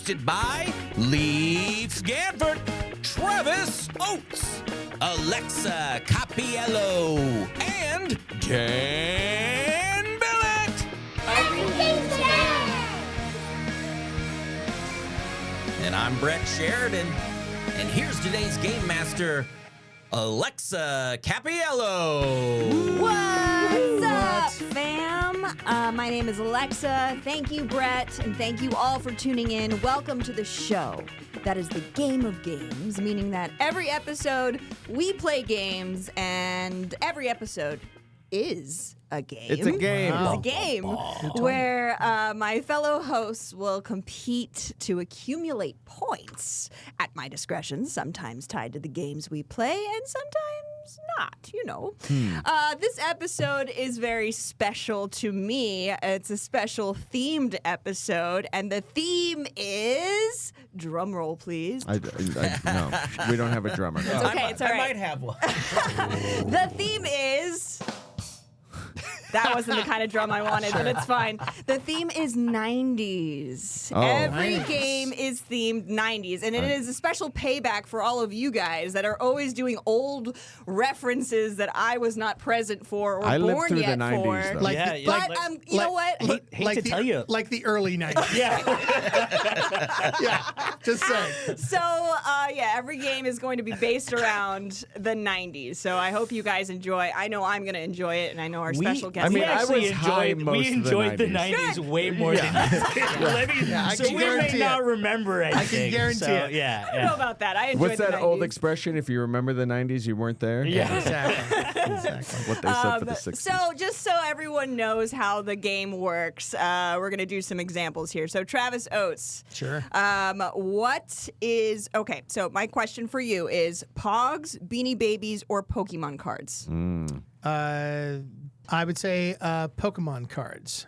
hosted by Leif Gantvoort, Travis Oates, Alexa Cappiello, and Dan Billet. Everything's there! And I'm Brett Sheridan, and here's today's Game Master, Alexa Cappiello. What's up, fam? My name is Alexa. Thank you, Brett, and thank you all for tuning in. Welcome to the show. That is the game of games, meaning that every episode we play games, and every episode is a game. It's a game. It's a game where my fellow hosts will compete to accumulate points at my discretion, sometimes tied to the games we play and sometimes not, you know. This episode is very special to me. It's a special themed episode, and the theme is... Drum roll, please. No, we don't have a drummer. It's okay, it's all I right. might have one. The theme is... That wasn't the kind of drum I wanted, but it's fine. The theme is 90s. Oh, Every nice. game is themed 90s, and it is a special payback for all of you guys that are always doing old references that I was not present for or I lived born through the yet 90s, for. though. But you know what? Hate to tell you. Like the early 90s. Yeah. Yeah, just saying. So, yeah, every game is going to be based around the 90s. So I hope you guys enjoy. I know I'm going to enjoy it, and I know our special guest. I mean, I was high enjoyed, most we of the enjoyed the 90s. 90s way more than you did. I So can we may guarantee not it. remember anything. guarantee so, it. Yeah. I don't know about that. I enjoyed What's the that 90s. old expression? If you remember the 90s, you weren't there? Yeah. Exactly. What they said for the 60s. So just so everyone knows how the game works, we're going to do some examples here. So Travis Oates. Sure. Okay, so my question for you is Pogs, Beanie Babies, or Pokemon cards? I would say Pokemon cards.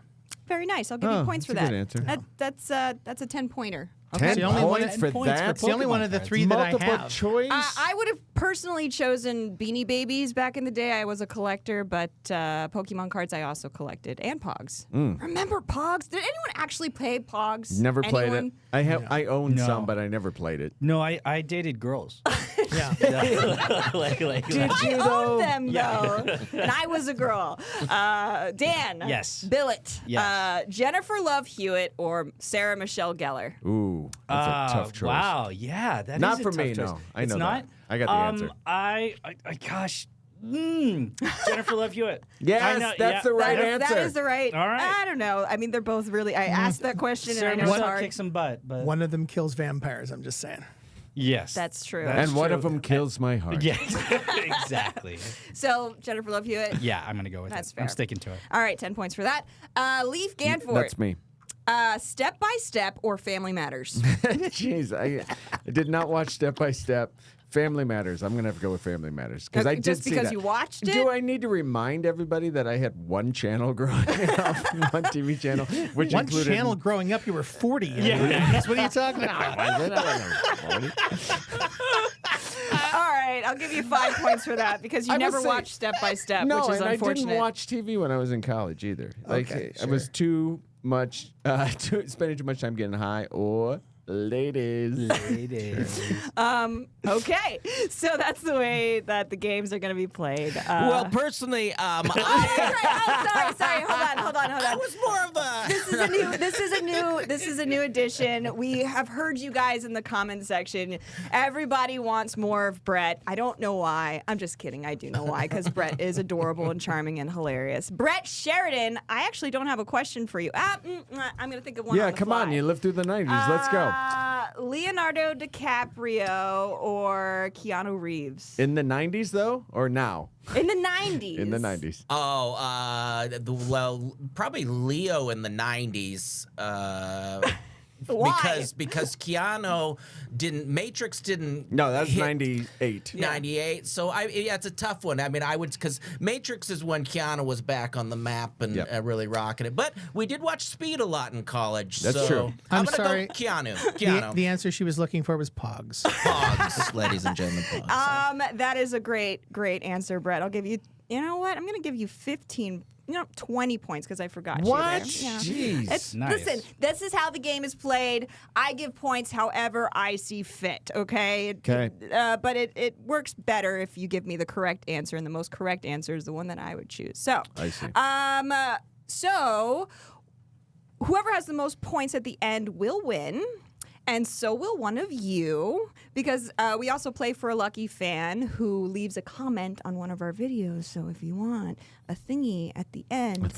Very nice. I'll give you points for that's that. a good answer. That's a 10-pointer. 10 the only one- points for 10 points that? It's the only one of the three that I Multiple have. choice? I would have personally chosen Beanie Babies back in the day. I was a collector, but Pokemon cards I also collected, and Pogs. Remember Pogs? Did anyone actually play Pogs? Never played Anyone? it. I own No. some, but I never played it. No, I dated girls. Yeah. I owned them, though. And I was a girl. Dan. Yes. Billet. Yes. Jennifer Love Hewitt or Sarah Michelle Gellar? Ooh, that's a tough choice. Wow, yeah, that Not is a for tough me, choice. no. I It's know not? that. I got the answer. Gosh, Jennifer Love Hewitt. Yes, I know, that's the right That answer. is the right. All right. I don't know. I mean, they're both really. I asked that question, Sarah and I know it's Michelle hard. kicked some butt, but One of them kills vampires, I'm just saying. yes, That's true. And one true. of them kills my heart. Yeah, exactly. So Jennifer Love Hewitt. Yeah, I'm gonna go with That's it. fair. I'm sticking to it. All right, 10 points for that. Leif Gantvoort. That's me. Step by Step or Family Matters? Jeez, I did not watch Step by Step. Family Matters. I'm gonna have to go with Family Matters because I did Just see because that. you watched it? Do I need to remind everybody that I had one channel growing up, one TV channel, which One included channel growing up, you were 40. Yeah. What are you talking about? All right, I'll give you 5 points for that because you I never will say- watched Step by Step, No, which is and I unfortunate. didn't watch TV when I was in college either. Like Okay, I was too much spending too much time getting high or ladies. Okay, so that's the way that the games are going to be played. Well, personally, Oh, sorry. Hold on. I was more of a... This is a new addition. We have heard you guys in the comment section. Everybody wants more of Brett. I don't know why. I'm just kidding. I do know why, because Brett is adorable and charming and hilarious. Brett Sheridan, I actually don't have a question for you. I'm going to think of one. Yeah, on the come fly. on. You lived through the 90s. Let's go. Leonardo DiCaprio or Keanu Reeves? In the 90s, though, or now? In the 90s. In the 90s. Well, probably Leo in the 90s. Why? Because Keanu Matrix didn't. No, that's hit 98. 98. So it's a tough one. I mean, because Matrix is when Keanu was back on the map and Yep. really rocking it. But we did watch Speed a lot in college. That's so true. I'm I'm gonna sorry. go Keanu. The answer she was looking for was Pogs. Pogs, ladies and gentlemen. Pogs. That is a great answer, Brett. I'll give you You know what? I'm going to give you 15, 20 points because I forgot What? you there. Yeah. Jeez. It's, Nice. Listen, this is how the game is played. I give points however I see fit, okay? But it works better if you give me the correct answer, and the most correct answer is the one that I would choose. So, I see. So whoever has the most points at the end will win. And so will one of you, because we also play for a lucky fan who leaves a comment on one of our videos. So if you want a thingy at the end,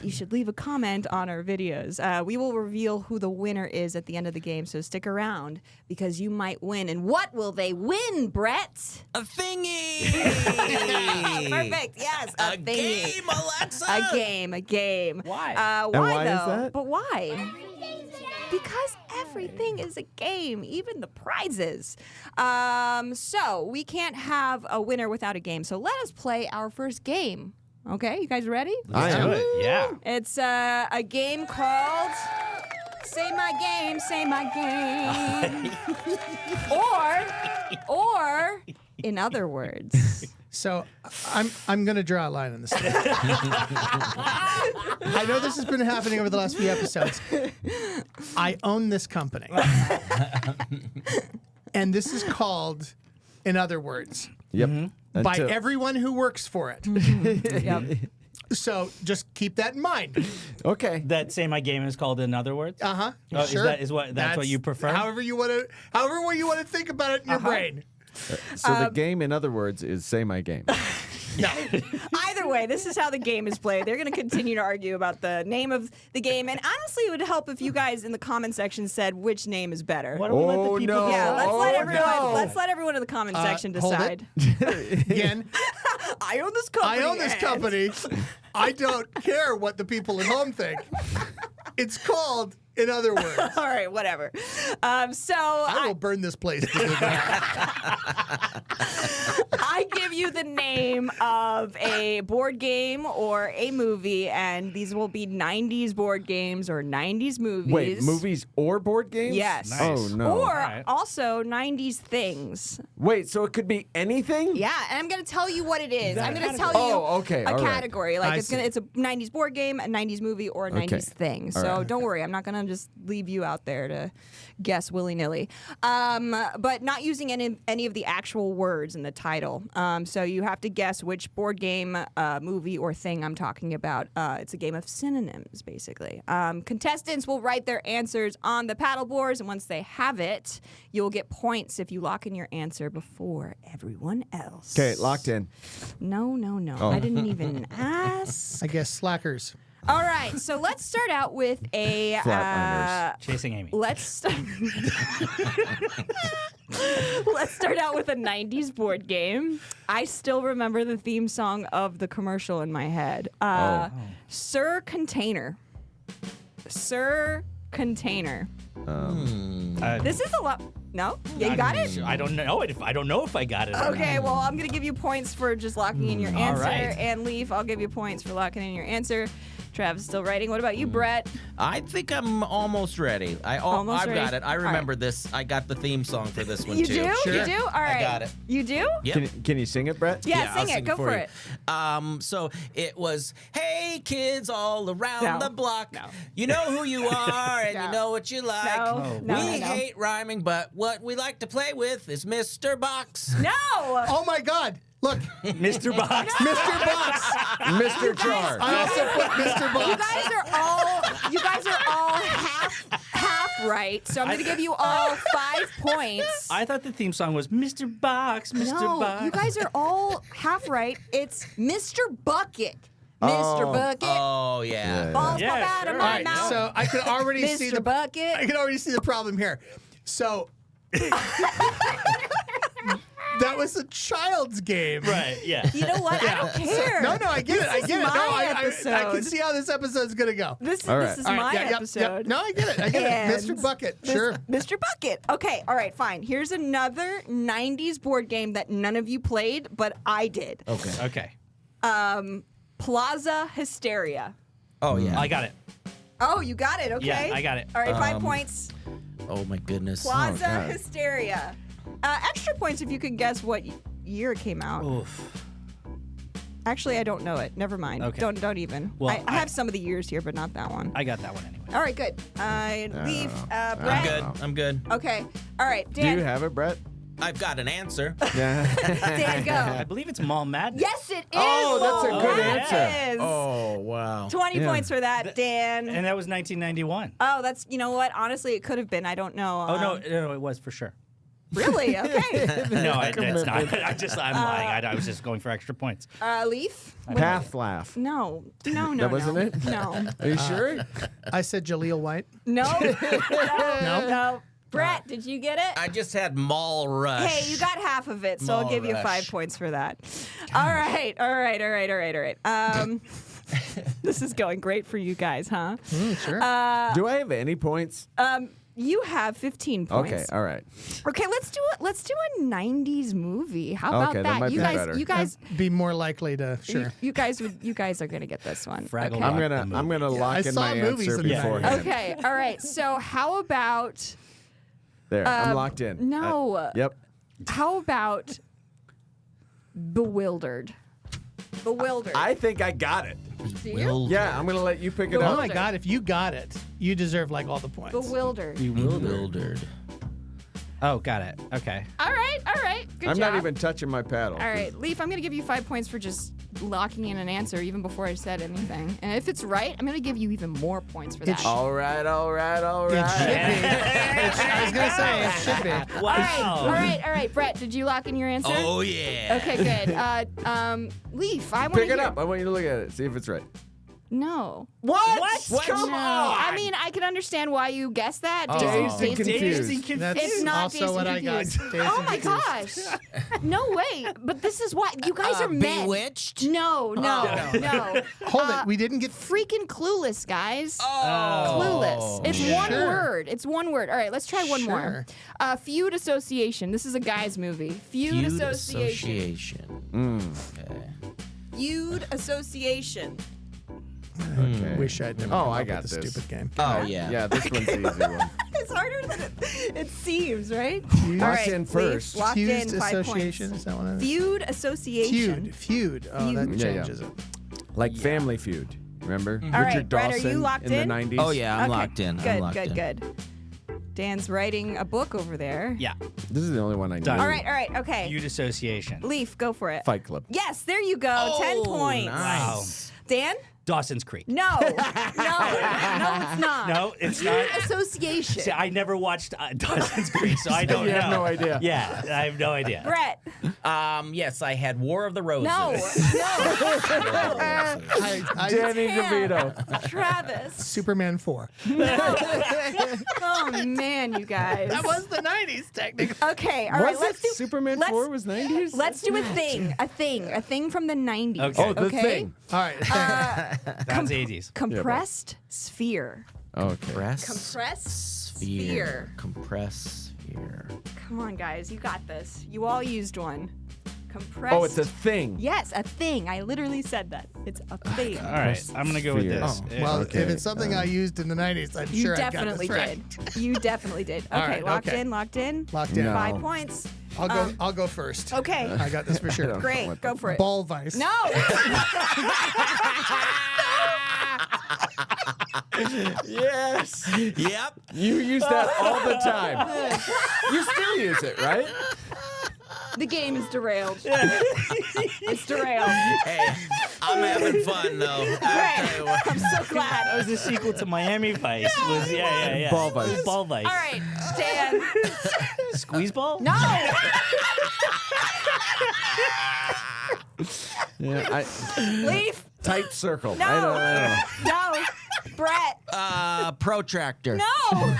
you should leave a comment on our videos. We will reveal who the winner is at the end of the game, so stick around because you might win. And what will they win, Brett? A thingy. Perfect. Yes, a thingy. Game, Alexa. A game. Why? why is though? that? But why? Because everything is a game, even the prizes. So we can't have a winner without a game. So let us play our first game. Okay, you guys ready? I am. Good. Yeah. It's a game called Say My Game, Say My Game. or in other words. So I'm going to draw a line on this. I know this has been happening over the last few episodes. I own this company. And this is called, in other words, Yep. by Until- everyone who works for it. Yep. So just keep that in mind. Okay. That Say My Game is called In Other Words? Uh-huh. Oh, Sure. that's what you prefer? However you want to think about it in your brain. So the game, in other words, is Say My Game. No. Either way, this is how the game is played. They're going to continue to argue about the name of the game. And honestly, it would help if you guys in the comment section said which name is better. Why don't we let the Oh, people no. Yeah, let's Oh, let everyone. no. Let's let everyone in the comment section hold it. decide. Again, I own this company. I own this and- company. I don't care what the people at home think. It's called In Other Words. All right, whatever. So I will burn this place. I give you the name of a board game or a movie, and these will be 90s board games or 90s movies. Wait, movies or board games? Yes. Nice. Oh, no. Or right. also 90s things. Wait, so it could be anything? Yeah, and I'm going to tell you what it is. That I'm going to category. tell you Oh, okay, a all right. category. Like I it's a 90s board game, a 90s movie, or a 90s thing. All So right. don't worry, I'm not going to just leave you out there to guess willy-nilly. But not using any of the actual words in the title. So you have to guess which board game, movie, or thing I'm talking about. It's a game of synonyms, basically. Contestants will write their answers on the paddle boards, and once they have it, you'll get points if you lock in your answer before everyone else. Okay, locked in. No. Oh. I didn't even ask. I guess slackers. All right, so let's start out with a. Flatliners. Chasing Amy. Let's start out with a 90s board game. I still remember the theme song of the commercial in my head. Sir Container. Sir Container. This is a lot. No? Yeah, you got it? I don't know if I got it. or Okay, not. well, I'm going to give you points for just locking in your all answer. right. And Leif, I'll give you points for locking in your answer. Travis is still writing. What about you, Brett? I think I'm almost ready. Almost I've ready? got it. I All remember this. I got the theme song for this one You too. do? Sure. You do? All right. I got it. You do? Yep. Can you sing it, Brett? Yeah, I'll sing it. Go for you. it. So it was, hey kids all around No. the block, No. you know who you are and No. you know what you like. No. No, we no. hate rhyming, but what we like to play with is Mr. Box. No! Oh my God! Look, Mr. Box. Mr. Box. Mr. Jar. I also put Mr. You Box. guys are all half right. So I'm going to give you all 5 points. I thought the theme song was Mr. Box, Mr. No, Box. you guys are all half right. It's Mr. Bucket. Mr. Bucket. Oh yeah. Balls Yeah, pop out of sure. my All right, mouth. so I can already see Mr. the Bucket. I can already see the problem here. So that was a child's game. Right, yeah. You know what? I don't care. No, I get it. I This get is it. No, my I can episode. see how this episode's gonna go. This All right. is All right, my yeah, yep, episode. yep. No, I get it. I get And it. Mr. Bucket. Sure. Mr. Bucket. Okay, all right, fine. Here's another 90s board game that none of you played, but I did. Okay. Plaza Hysteria. Oh yeah. I got it. Oh, you got it, okay? Yeah, I got it. All right, 5 points. Oh my goodness. Plaza God. Hysteria. Extra points if you could guess what year it came out. Oof. Actually, I don't know it. Never mind. Okay. Don't even. Well, I have some of the years here, but not that one. I got that one anyway. All right, good. Leif, I'm Brett. good. I'm good. Okay. All right, Do Dan. you have it, Brett? I've got an answer. Yeah. Dan, I go. believe it's Mall Madness. Yes, it is. Oh, that's a Mall good answer. Madness. Oh, wow. 20 Yeah. points for that, Dan. And that was 1991. Oh, that's, you know what? Honestly, it could have been. I don't know. Oh, no, it was for sure. Really? Okay. No, it's not. I'm lying. I was just going for extra points. Leif? Path laugh. No. No, no, That wasn't no. it? No. Are you sure? I said Jaleel White. No. No? No. Brett, did you get it? I just had Mall Rush. Hey, you got half of it, so I'll Mall give you Rush. 5 points for that. All right. This is going great for you guys, huh? Sure. Do I have any points? You have 15 points. Okay, all right. Okay, let's do a 90s movie. How about Okay, that that? might You be guys better. you guys Be more likely to, sure. you guys are going to get this one. Fraggle Okay. Rock. I'm gonna lock I in saw my movies answer in the beforehand. Okay. All right. So, how about There, I'm locked in. no. Yep. how about Bewildered? Bewildered. I think I got it. Do you? Yeah, I'm gonna let you pick it Oh up. my God, if you got it, you deserve like all the points. Bewildered. Bewildered. Oh, got it. Okay. All right. Good I'm job. not even touching my paddle. All right, Leif, I'm going to give you 5 points for just locking in an answer even before I said anything. And if it's right, I'm going to give you even more points for that. All right. It should be. I was going to say, it should be. Wow. All right. Brett, did you lock in your answer? Oh, yeah. Okay, good. Leif, I want Pick to it up. I want you to look at it. See if it's right. No. What? Come No. on. I mean, I can understand why you guessed that. Dazed and Confused. confused. That's It's not also Dazed what and I got. Confused. Dazed Oh and my Confused. gosh. No way. But this is why you guys are men. Bewitched? No. Hold it. We didn't get. Freaking clueless, guys. Oh. Clueless. It's Yeah. one Sure. word. It's one word. All right, let's try one more. Feud Association. This is a guy's movie. Feud Association. Okay. Feud Association. Okay. Wish I'd never. Oh, come I up got with a this. stupid game. Oh, yeah. Yeah, this one's the easy one. It's harder than it seems, right? Fused- All Locked right, in Leif, first. Locked in Fused 5 Association. points. Is that one of it? Feud Association. Feud. Oh, that Feud. Yeah, yeah. changes it. Like Family Feud. Remember? All right, Richard Brett, are Dawson you locked in in? the 90s. Oh, yeah, I'm Okay, locked in. Good, I'm locked good, in. good. Dan's writing a book over there. Yeah. This is the only one I know. Done. All right, okay. Feud Association. Leif, go for it. Fight Club. Yes, there you go. 10 points. Nice. Dan? Dawson's Creek. No. No, it's not. No, it's not. Association. See, I never watched Dawson's Creek, so I don't You know. have no idea. Yeah, I have no idea. Brett. Yes, I had War of the Roses. No. Danny Tam. DeVito. Travis. Superman 4. Oh, man, you guys. That was the 90s, technically. Okay, all right. Was Let's it do Superman let's- 4 was 90s? Let's do a thing from the 90s. Okay. Oh, the thing. All right. That's 80s. Compressed sphere. Okay. Compressed sphere. Compress sphere. Come on, guys. You got this. You all used one. Compressed. Oh, it's a thing. Yes, a thing. I literally said that. It's a thing. All right, I'm going to go with Sphere. this. Well, Okay, if it's something I used in the 90s, I'm You sure I definitely got this right. did. You definitely did. Okay, All right, locked okay. in. Locked in. 5 points. I'll go first. Okay. I got this for sure. Great. Go for it. Ball vice. No. Yes. Yep. You use that all the time. You still use it, right? The game is derailed. It's derailed. Hey, I'm having fun though. I'll tell you what. I'm so That glad. was the sequel to Miami Vice. Was yeah. Ball Vice. It was Ball Vice. All right, Dan. Squeeze ball? No. Yeah. Leif. Tight circle. No. I don't know. No. Brett. Protractor. No.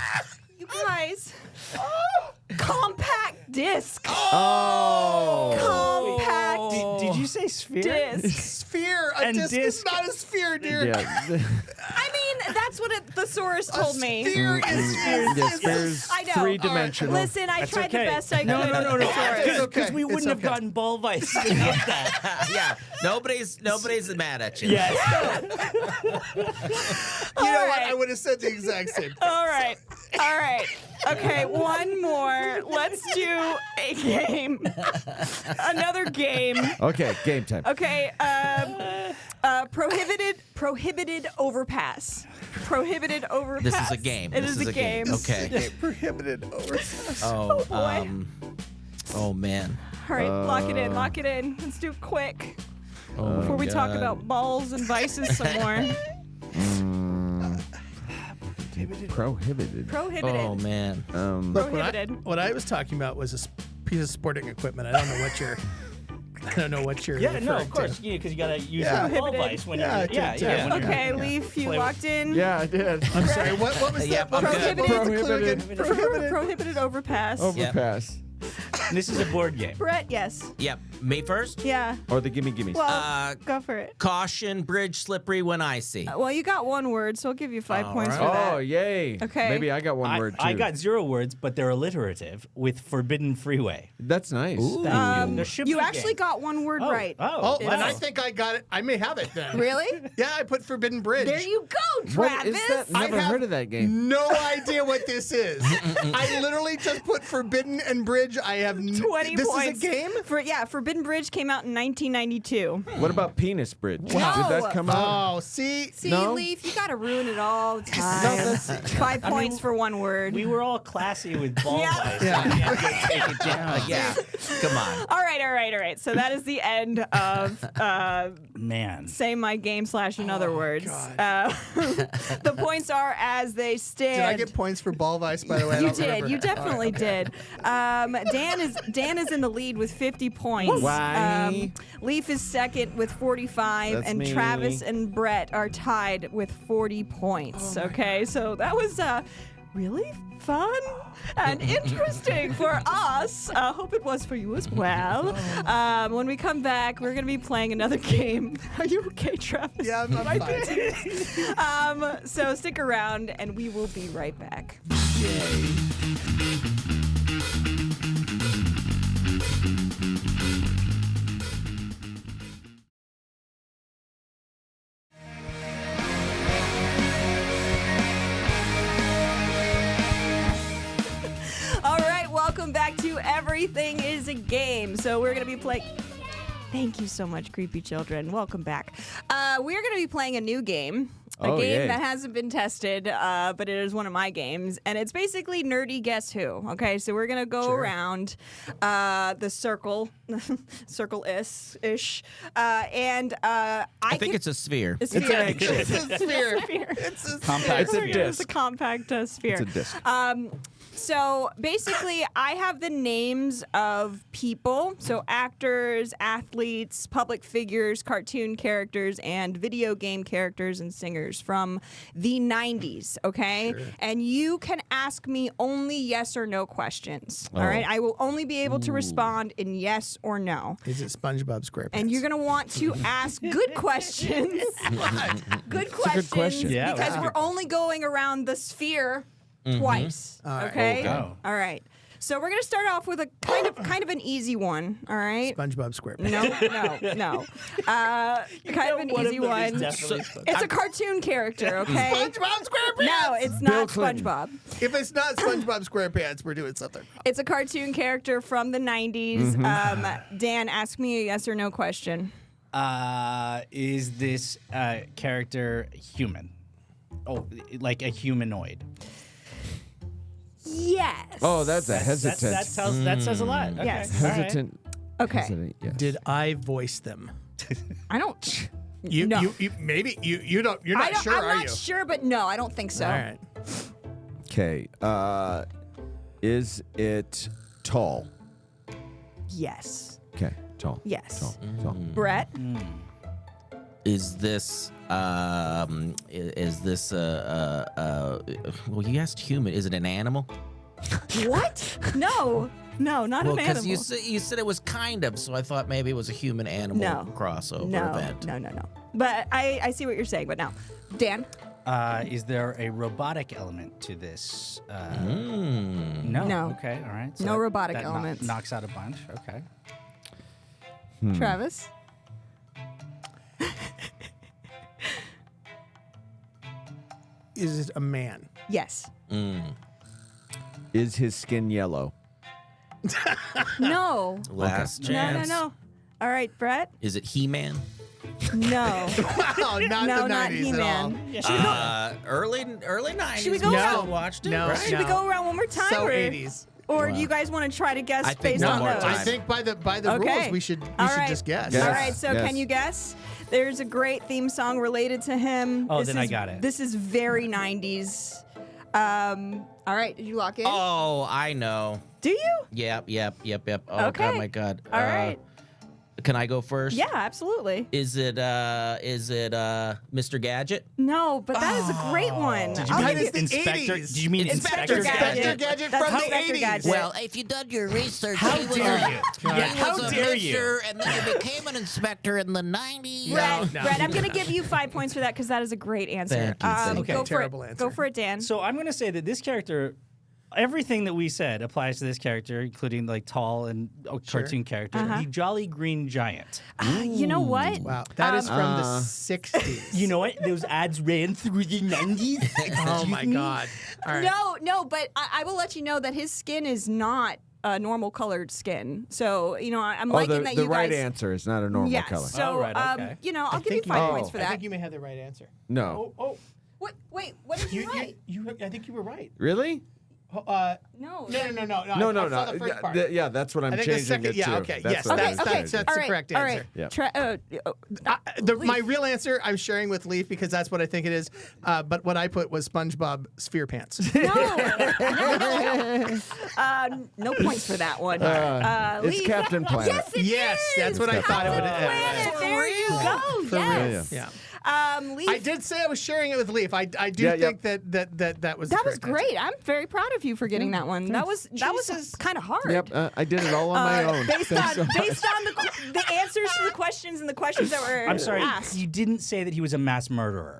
You guys. Compact disc. Oh. Compact Did you say sphere? disc. Sphere. A And disc is disc. not a sphere, dear. Yeah. I mean, that's what the thesaurus told me. Sphere is Yeah, sphere's I know. three-dimensional. Listen, I That's tried okay. the best I could. No. It's okay. Because we wouldn't It's have okay. gotten Ball Vice without that. Yeah. Nobody's mad at you. Yes. You know what? I would have said the exact same thing. All right. All right. Okay, one more. Let's do a game. Another game. Okay, game time. Okay. Prohibited overpass. Prohibited overpass. This is a game. It This is a game. Okay. Prohibited overpass. Oh, boy. Oh man. All right, lock it in. Lock it in. Let's do it quick Oh, before we talk God. about balls and vices some more. Prohibited. Prohibited. Oh man. Look, Prohibited. what I was talking about was a piece of sporting equipment. I don't know what you're. Yeah, no, referring of course, to. because you gotta use Yeah. your ball Prohibited. vice when Yeah, you're. Yeah, to- yeah. when Okay, you're- Leif, you Play with- locked in. Yeah, I did. I'm sorry. What was Yep, that? What I'm was good. the clue again? Prohibited. Prohibited overpass. Overpass. This is a board game. Brett, yes. Yep. Me first. Yeah. Or the gimme gimmes. Well, go for it. Caution, bridge slippery when icy. Well, you got one word, so I'll give you 5 All points right. for that. Oh, yay. Okay. Maybe I got one word too. I got 0 words, but they're alliterative with forbidden freeway. That's nice. There should You be a actually game. got one word Oh, right. Oh, wow. and I think I got it. I may have it then. Really? Yeah, I put Forbidden Bridge. There you go, What Travis. is that? I Never have heard of that game. No idea what this is. I literally just put Forbidden and Bridge. I have 20 this points. is a game? Forbidden Bridge came out in 1992. What about Penis Bridge? Wow. Did that come out? Oh, see? See, No? Leif, you gotta ruin it all the time. 5 points for one word. We were all classy with ball Yeah. vice. Yeah. You have to take it down. Yeah. Come on. All right. So that is the end of Man. Say My Game / In Other Words. The points are as they stand. Did I get points for ball vice, by the way? I You don't did. remember. You definitely did. Dan is in the lead with 50 points. Why? Leif is second with 45, That's and me. Travis and Brett are tied with 40 points. Okay, so that was really fun and interesting for us. Hope it was for you as well. When we come back, we're going to be playing another game. Are you okay, Travis? Yeah, I'm fine. So stick around, and we will be right back. All right, welcome back to Everything is a Game. So we're going to be playing... Thank you so much, creepy children. Welcome back. We're going to be playing a new game. A Oh, game yay. that hasn't been tested, but it is one of my games. And it's basically nerdy Guess Who. Okay, so we're going to go around the circle, circle-ish. And I think it's a sphere. a sphere. It's a sphere. It's a Compact It's a sphere. disc. It's a compact sphere. It's a disc. So basically, I have the names of people, so actors, athletes, public figures, cartoon characters, and video game characters and singers from the 90s, okay? Sure. And you can ask me only yes or no questions, all right? I will only be able to respond in yes or no. Is it SpongeBob SquarePants? And you're going to want to ask good questions. Good questions. question. Yeah, because wow. we're only going around the sphere twice. All right. Okay? Oh. All right. So we're going to start off with a kind of an easy one, all right? SpongeBob SquarePants. No. Kind of an One of easy them is one. definitely SpongeBob. It's a cartoon character, okay? SpongeBob SquarePants! No, it's Bill not Clinton. SpongeBob. If it's not SpongeBob SquarePants, we're doing something. It's a cartoon character from the 90s. Dan, ask me a yes or no question. Is this character human? Oh, like a humanoid. Yes. Oh, that's a hesitant. That says a lot. Okay. Yes. All right. Hesitant. Okay. Hesitant, yes. Did I voice them? I don't... You, No. you maybe you don't. You're not sure, I'm are not you? sure, but no, I don't think so. All right. Okay. Is it tall? Yes. Okay. Tall. Yes. Tall. Brett? Is this well, you asked human. Is it an animal? What? No, not Well, an because animal. you said it was kind of, so I thought maybe it was a human animal No. crossover event. No. But I see what you're saying. But now, Dan? Is there a robotic element to this? No. No. Okay. All right. No robotic that elements. knocks out a bunch. Okay. Travis? Is it a man? Yes. Is his skin yellow? No. Last No, chance. no. All right, Brett. Is it He-Man? No. Wow, not No, the not 90s at all. He-Man. Early 90s. Should we go we around? still watched it, No. right? Should we go around one more time? So or 80s. Or do you guys want to try to guess I think based one on more those? time. I think by the Okay. rules we should All right. just guess. Yes. All right, so Yes. can you guess? There's a great theme song related to him. Oh, This then I is- got it. This is very 90s. All right, did you lock in? Oh, I know. Do you? Yep. Oh, Okay. God, my God. All right. Can I go first? Yeah, absolutely. Is it Mr. Gadget? No, but that is a great one. Did you I'll mean give you- the Inspector? 80s. Did you mean Inspector Inspector Gadget. Inspector Gadget That's from the Inspector 80s. Gadget. Well, if you done your research, How he was dare a, you? he How was a dare you? mister, and then he became an inspector in the 90s. Brett, No. Brett, I'm going to give you 5 points for that because that is a great answer. Thank you, thank you. Go Okay, for terrible it. answer. Go for it, Dan. So I'm going to say that this character, everything that we said applies to this character, including like tall and cartoon character, the Jolly Green Giant. You know what? Wow, that is from the 60s. You know what? Those ads ran through the 90s. Oh my God. All right. No, but I will let you know that his skin is not a normal colored skin. So, I'm liking that the you right guys. answer is not a normal Yes. color. So, Oh, right, okay. I'll give you think 5 you- points for I that. think you may have the right answer. No. Wait, what did you write? I think you were right. Really? No. No. No, I saw the first part. yeah, that's what I'm I think the changing second. it Yeah. to. Okay. That's Yes. what Okay, I'm okay. changing. That's all the right, correct all answer. right. Yeah. My real answer I'm sharing with Leif because that's what I think it is. But what I put was SpongeBob Sphere Pants. No points for that one. It's Leif. Captain Planet. Yes, it Yes, is. that's what I thought it would. Planet. There you go. For real. Yes. Yeah. Leif, I did say I was sharing it with Leif. I do Yeah, think that was the that was correct answer. great. I'm very proud of you for getting that one. That was kind of hard. Yep, I did it all on my own. Based Thanks so on much. the answers to the questions and the questions that were I'm sorry, asked. you didn't say that he was a mass murderer.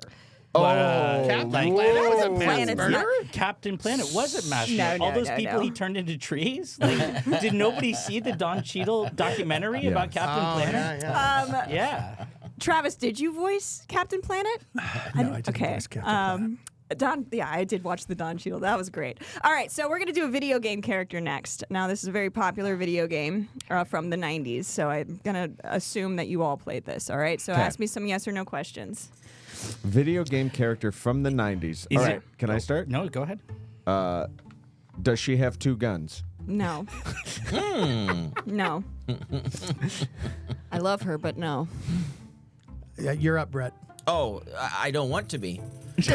Oh, Captain like- Planet was a Whoa. mass Planet's murderer? not- Captain Planet was a mass No, murderer. All no, those no, people no. he turned into trees. Like, did nobody see the Don Cheadle documentary about Captain Oh, Planet? yeah. Yeah. Travis, did you voice Captain Planet? No, I didn't Okay. voice Captain Planet. Don, yeah, I did watch the Don Cheadle. That was great. All right, so we're gonna do a video game character next. Now, this is a very popular video game from the '90s, so I'm gonna assume that you all played this. All right, so Okay. ask me some yes or no questions. Video game character from the 90s. Is All it- right, can I start? No, go ahead. Does she have 2 guns? No. No. I love her, but no. Yeah, you're up, Brett. Oh, I don't want to be. See,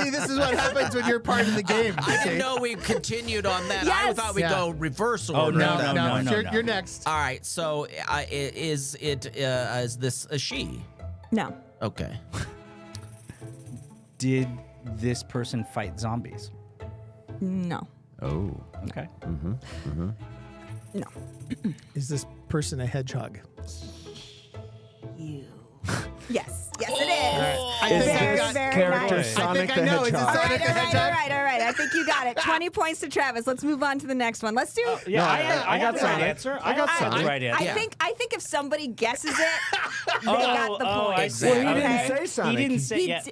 this is what happens when you're part of the game. you I see. didn't know we continued on that. I Yes. thought we'd Yeah. go reversal. Oh, order. no, no. You're next. All right, so is this a she? No. Okay. Did this person fight zombies? No. Oh. Okay. No. Is this person a hedgehog? You. Yes. Yes, it is. I Is think I this got character nice. Sonic I the know. Is it Hedgehog? Sonic the Hedgehog? All right. I think you got it. 20 points to Travis. Let's move on to the next one. Let's do. Yeah, No, I I got got the right Sonic. answer. I got also had the Sonic. right answer. I think if somebody guesses it, they got the point. I see. Well, he Okay. didn't say Sonic. He didn't say He, yet.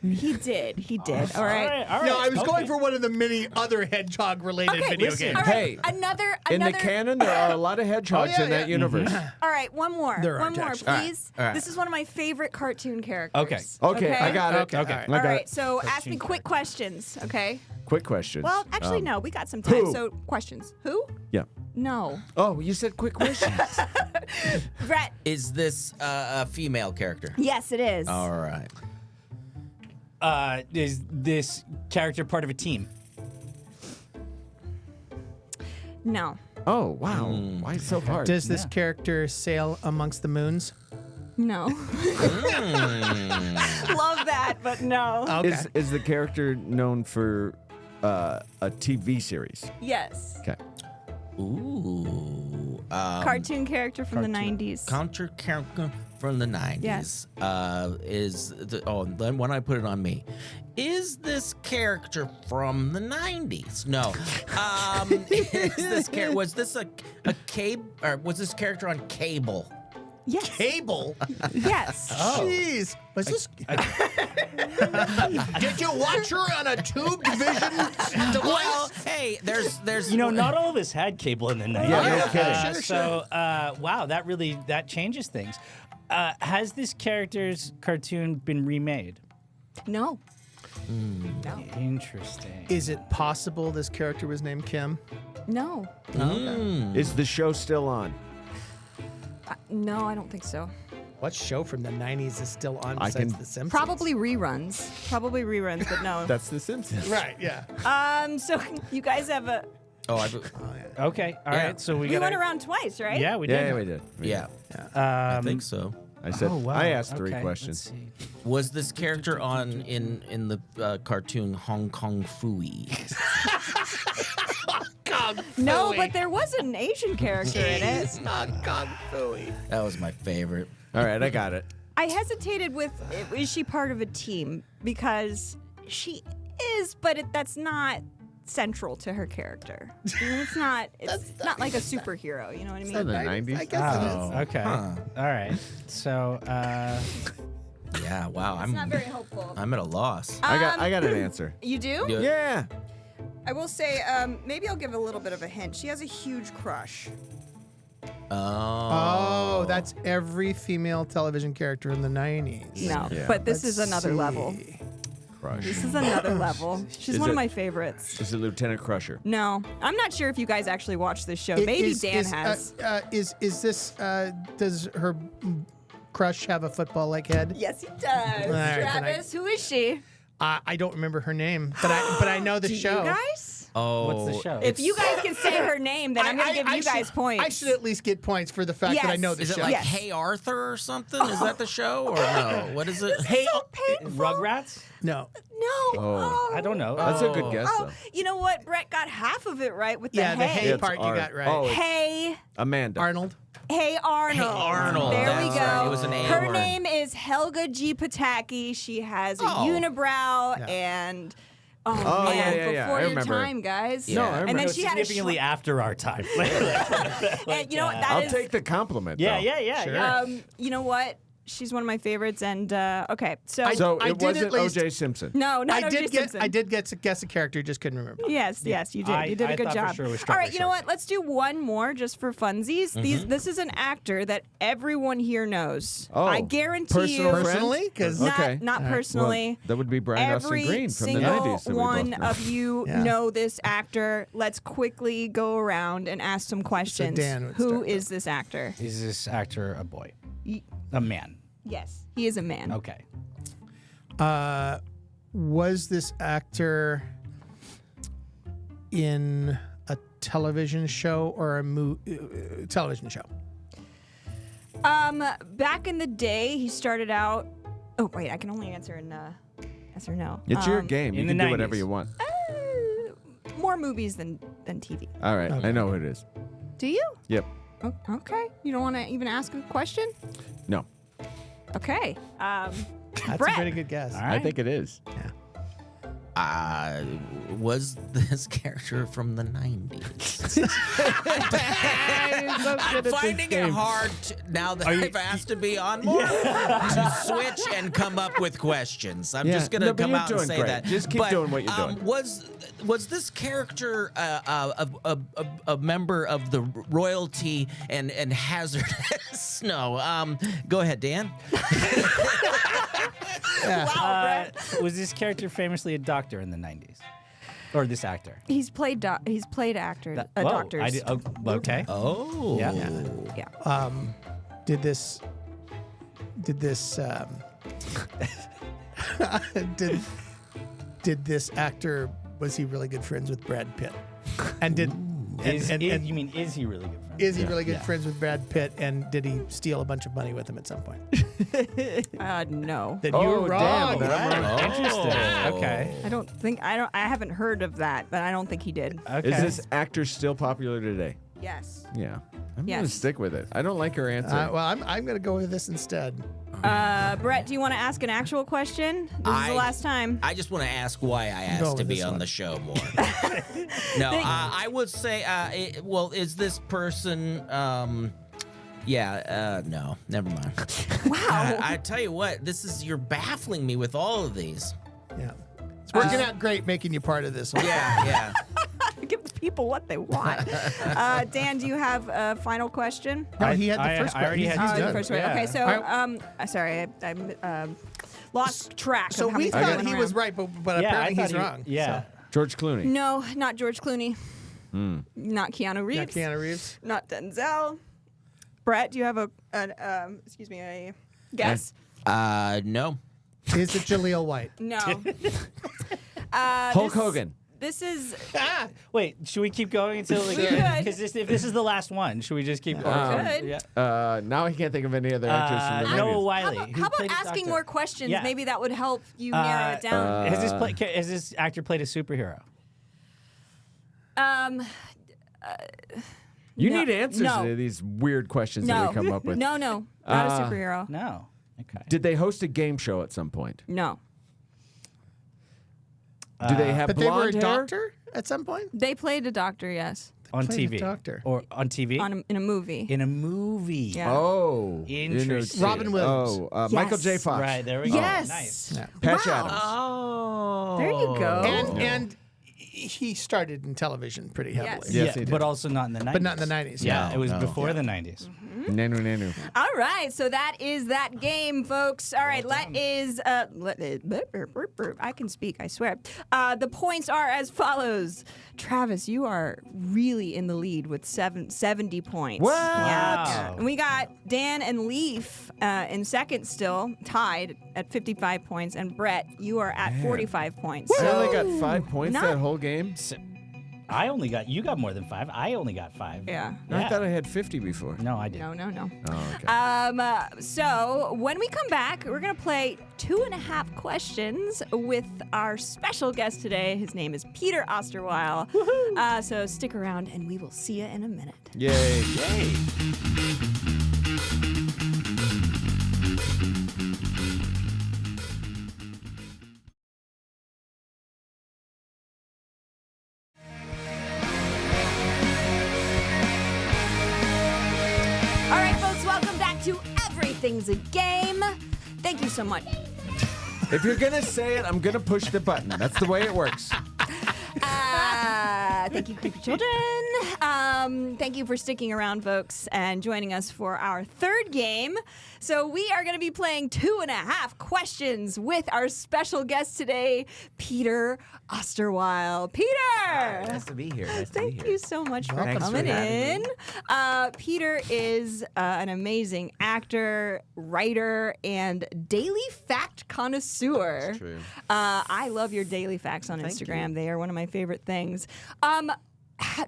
he did. All right. All right. No, I was okay. going for one of the many other hedgehog-related Okay, video listen. games. All right. Hey, Another. In the canon, there are a lot of hedgehogs Oh, yeah, in that yeah. universe. All right, one more. There One aren't, more, actually. please. All right. This is one of my favorite cartoon characters. Okay. Okay, I got it. Okay, Okay. all right. I All got right, it. so ask me Cartoon quick questions, okay? Quick question. Well, actually, no, we got some time, who? so questions. Who? Yeah. No. Oh, you said quick questions. Brett. Is this a female character? Yes, it is. All right. Is this character part of a team? No. Oh, wow. Why so hard? Does this character sail amongst the moons? No. Love that, but no. Okay. Is the character known for a TV series? Yes. Okay. Ooh. Cartoon character from the 90s. Counter character from the 90s. Yes. Then when I put it on me. Is this character from the 90s? No. Was this a cable, or was this character on cable? Yes. Cable? Yes. Jeez. Was this? Did you watch her on a tubed vision device? Well, hey, there's Not all of us had cable in the 90s. Yeah, no kidding. So, wow, that changes things. Has this character's cartoon been remade? No. Interesting. Is it possible this character was named Kim? No. Is the show still on? No, I don't think so. What show from the 90s is still on I besides can- The Simpsons? Probably reruns, but no. That's The Simpsons. Right, yeah. So you guys have a. Okay, all right. So We went around twice, right? Yeah, we did. Yeah, we did. yeah. I think so. I said. Oh, wow. I asked 3 Okay, questions. let's see. Was this character on in the cartoon Hong Kong Phooey? No, but there was an Asian character in it. That was my favorite. All right, I got it. I hesitated with, is she part of a team? Because she is, but that's not central to her character. You know, it's not like a superhero, you know what I mean? In the 90s. I guess it is. Okay. Huh. All right. So, Yeah. Wow. It's not very helpful. I'm at a loss. I got an answer. You do? Yeah. Yeah. I will say, maybe I'll give a little bit of a hint. She has a huge crush. Oh, that's every female television character in the 90s. No, Yeah. but this is Let's another see. level. Crush. This is another level. She's Is one it- of my favorites. Is it Lieutenant Crusher? No, I'm not sure if you guys actually watch this show. I- Maybe is- Dan is, has. Is this, does her crush have a football-like head? Yes, he does. right, then I- Travis, who is she? I don't remember her name, but I know the Do show. you guys? Oh. what's the show? If you guys can say her name, then I'm going to give you guys points. I should at least get points for the fact that I Yes. know the Is it show. like Yes. Hey Arthur or something? Is that the show or no? What is it? Hey, Rugrats? no. No. Oh. I don't know. That's a good guess, Oh, though. you know what? Brett got half of it right with the Yeah, the hey. hey It's part you Art. got right. Oh, it's Hey. Amanda. Arnold. Hey Arnold. Hey, Arnold. There we That's go. right. It was an A Her word. name is Helga G. Pataki. She has a Oh. unibrow Yeah. and Oh, man, yeah, yeah, yeah. before I your remember. time, guys. Yeah. No, I And remember. then she had a significantly after our time. and you know what? That I'll is- take the compliment. yeah, though. yeah. you know what? She's one of my favorites. And okay, so So I it did wasn't at least- O.J. Simpson. no, not I O.J. did Simpson. guess a character, just couldn't remember. Yes, yes, you did. I- You did a I good thought for job. sure it was All Strawberry right, you know Shortcake. what? Let's do one more just for funsies. Mm-hmm. This is an actor that everyone here knows. Oh, I guarantee personal you. friend? Personally? 'Cause- Not, Okay. not All right. personally. Well, that would be Brian Austin Every Green from the single 90s. That we both one know. of you Yeah. know this actor. Let's quickly go around and ask some questions. Dan would Who start, is this actor? Is this actor a boy? Y- A man? Yes, he is a man. Okay. Was this actor in a television show or a television show? Back in the day, he started out. Oh wait, I can only answer in yes or no. It's your game. You in can the do whatever 90s. you want. More movies than TV. All right. I know who it is. Do you? Yep. Oh, okay. You don't want to even ask a question? No. Okay. That's Brett. a pretty good guess. All I right. think it is. Was this character from the 90s? I'm finding it hard now that I've asked to be on more to switch and come up with questions. I'm Yeah. just gonna No, but come you're out and doing say great. that. Just keep doing what you're doing. Was this character a member of the royalty and hazardous? No. Go ahead, Dan. Wow, Brett. Was this character famously a doctor in the 90s? Or this actor? He's played actors. Whoa, Doctors. I did, okay. Oh. Yeah. Yeah. Did this did this actor, was he really good friends with Brad Pitt? And did Is and you mean is he really good friend? is he really good friends with Brad Pitt? And did he steal a bunch of money with him at some point? No. Then Oh, you're wrong. damn, then I'm wrong. Interesting. Okay. I haven't heard of that, but I don't think he did. Okay. Is this actor still popular today? Yes. Yeah. I'm Yes. gonna stick with it. I don't like her answer. Well, I'm going to go with this instead. Brett, do you want to ask an actual question? This is the last time. I just want to ask why I Go asked to with be this on one. the show more. No, I would say, is this person No, never mind. Wow. I tell you what, you're baffling me with all of these. Yeah. It's working out great making you part of this. Yeah. Give the people what they want. Dan, do you have a final question? No, he had the first I already question. had He's The done. first one. Yeah. Okay, so All sorry, I lost track. So of how we many thought times he I was went right, but Yeah, I apparently thought he's he- wrong. Yeah. George Clooney. around. No, not George Clooney. Not Keanu So. Reeves. Yeah, Keanu Reeves. Not Denzel. Brett, do you have a guess? No. Is it Jaleel White? No. Hulk Hogan. This is Wait, should we keep going until We could. because if this is the last one, should we just keep going? could. Yeah. Now I can't think of any other actors from the Noah 90s. Wiley. how who about played a asking doctor. more questions? Yeah. Maybe that would help you narrow it down. Has this actor played a superhero? You No. need answers No. to these weird questions No. that we come up with. No, not a superhero. No. Okay. Did they host a game show at some point? No. Do they have But they were a blonde hair? doctor at some point? They played a doctor, yes, On Played a TV. doctor. Or on TV? in a movie. In a movie. Yeah. Oh, Interesting. Robin Williams. Oh, Michael J. Yes. Fox. Right, there we go. Yes. Nice. Yeah. Patch Wow. Adams. Oh. There you go. And he started in television pretty heavily. Yes, Yeah, he did. but also not in the 90s. But not in the 90s. Yeah, No, it was no. before the 90s. Nanu. All right, so that is that game, folks. All right, I can speak, I swear. The points are as follows. Travis, you are really in the lead with 70 points. Wow. Yeah. And we got Dan and Leif in second still, tied at 55 points. And Brett, you are at 45 points. I So only got 5 points Not- that whole game. You got more than 5. I only got 5. yeah. I thought I had 50 before. No, I didn't. No. Oh, okay. So when we come back, we're gonna play 2.5 questions with our special guest today. His name is Peter Osterweil. So stick around, and we will see you in a minute. Yay. All right, folks, welcome back to Everything's a Game. Thank you so much. If you're going to say it, I'm going to push the button. That's the way it works. Thank you, creepy children. Thank you for sticking around, folks, and joining us for our third game. So we are going to be playing 2.5 questions with our special guest today, Peter Osterweil. Peter! Nice to be here. Nice to be Thank here. you so much for Thanks for coming having in. me. Peter is an amazing actor, writer, and daily fact connoisseur. That's true. I love your daily facts on Instagram. They are one of my favorite things.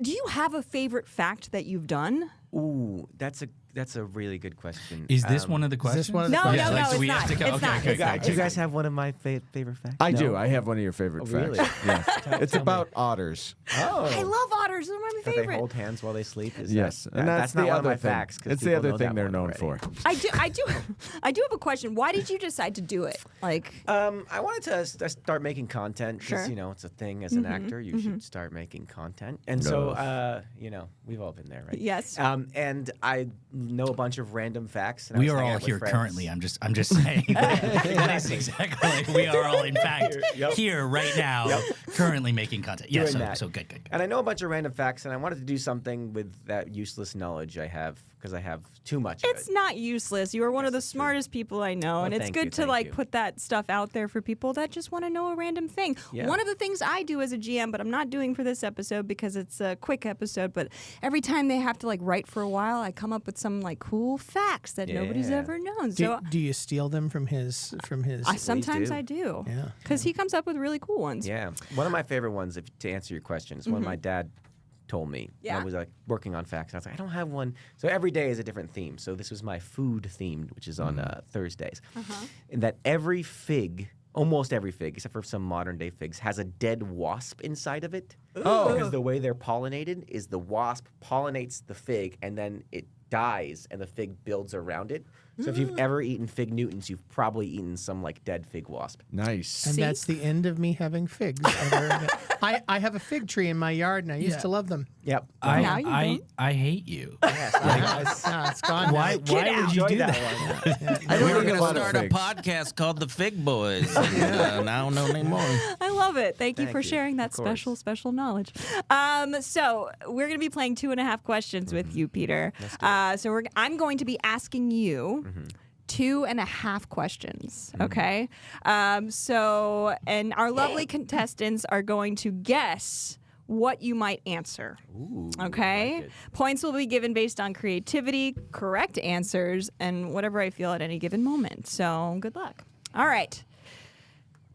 Do you have a favorite fact that you've done? Ooh, that's a really good question. Is this one of the questions? Is this one of the No, questions? no, Like, no, so it's we not. have to go- It's okay, not. okay, It's okay. not. Do you guys have one of my favorite facts? I No? do. I have one of your favorite Oh, facts. really? Yes. It's tell me. about otters. I love otters. They're my That they favorite. hold hands while they sleep. Is Yes. that, And that's not the one other of my thing. facts. 'cause It's the people other know thing that they're one known already. for. I do have a question. Why did you decide to do it? Like, I wanted to start making content because Sure. you know it's a thing as an actor. You should start making content, and so you know we've all been there, right? Yes. And I know a bunch of random facts. And I We was are hanging all out with here friends. currently. I'm just saying. That's exactly. We are all in fact here right now, currently making content. Yeah. Doing So, that. so good. And I know a bunch of random facts, and I wanted to do something with that useless knowledge I have because I have too much of it's it. not useless. You are one of the smartest people I know, and it's thank good you, to thank like you. put that stuff out there for people that just want to know a random thing. Yeah. One of the things I do as a GM, but I'm not doing for this episode because it's a quick episode, but every time they have to like write for a while, I come up with some like cool facts that nobody's Yeah. ever known. Do, So do you steal them from his? sometimes do. I do. Yeah. Because he comes up with really cool ones. Yeah. One of my favorite ones, to answer your question, is one my dad told me. Yeah. I was like working on facts. And I was like, I don't have one. So every day is a different theme. So this was my food themed, which is on Thursdays. And that every fig, almost every fig, except for some modern day figs, has a dead wasp inside of it. Oh. Because the way they're pollinated is the wasp pollinates the fig and then it dies and the fig builds around it. So if you've ever eaten fig Newtons, you've probably eaten some like dead fig wasp. Nice. And See? that's the end of me having figs. I have a fig tree in my yard, and I used to love them. Yep. Now you don't. I hate you. Yeah, it's gone. Why would you do that? I We don't were eat a going to lot of start a figs. podcast called The Fig Boys. And, now no anymore. I love it. Thank you Thank for you. sharing that Of course. special knowledge. So we're going to be playing 2.5 questions with you, Peter. I'm going to be asking you 2.5 questions. Okay. And our lovely contestants are going to guess what you might answer. Ooh, Okay. I like it. Points will be given based on creativity, correct answers, and whatever I feel at any given moment. So good luck. All right.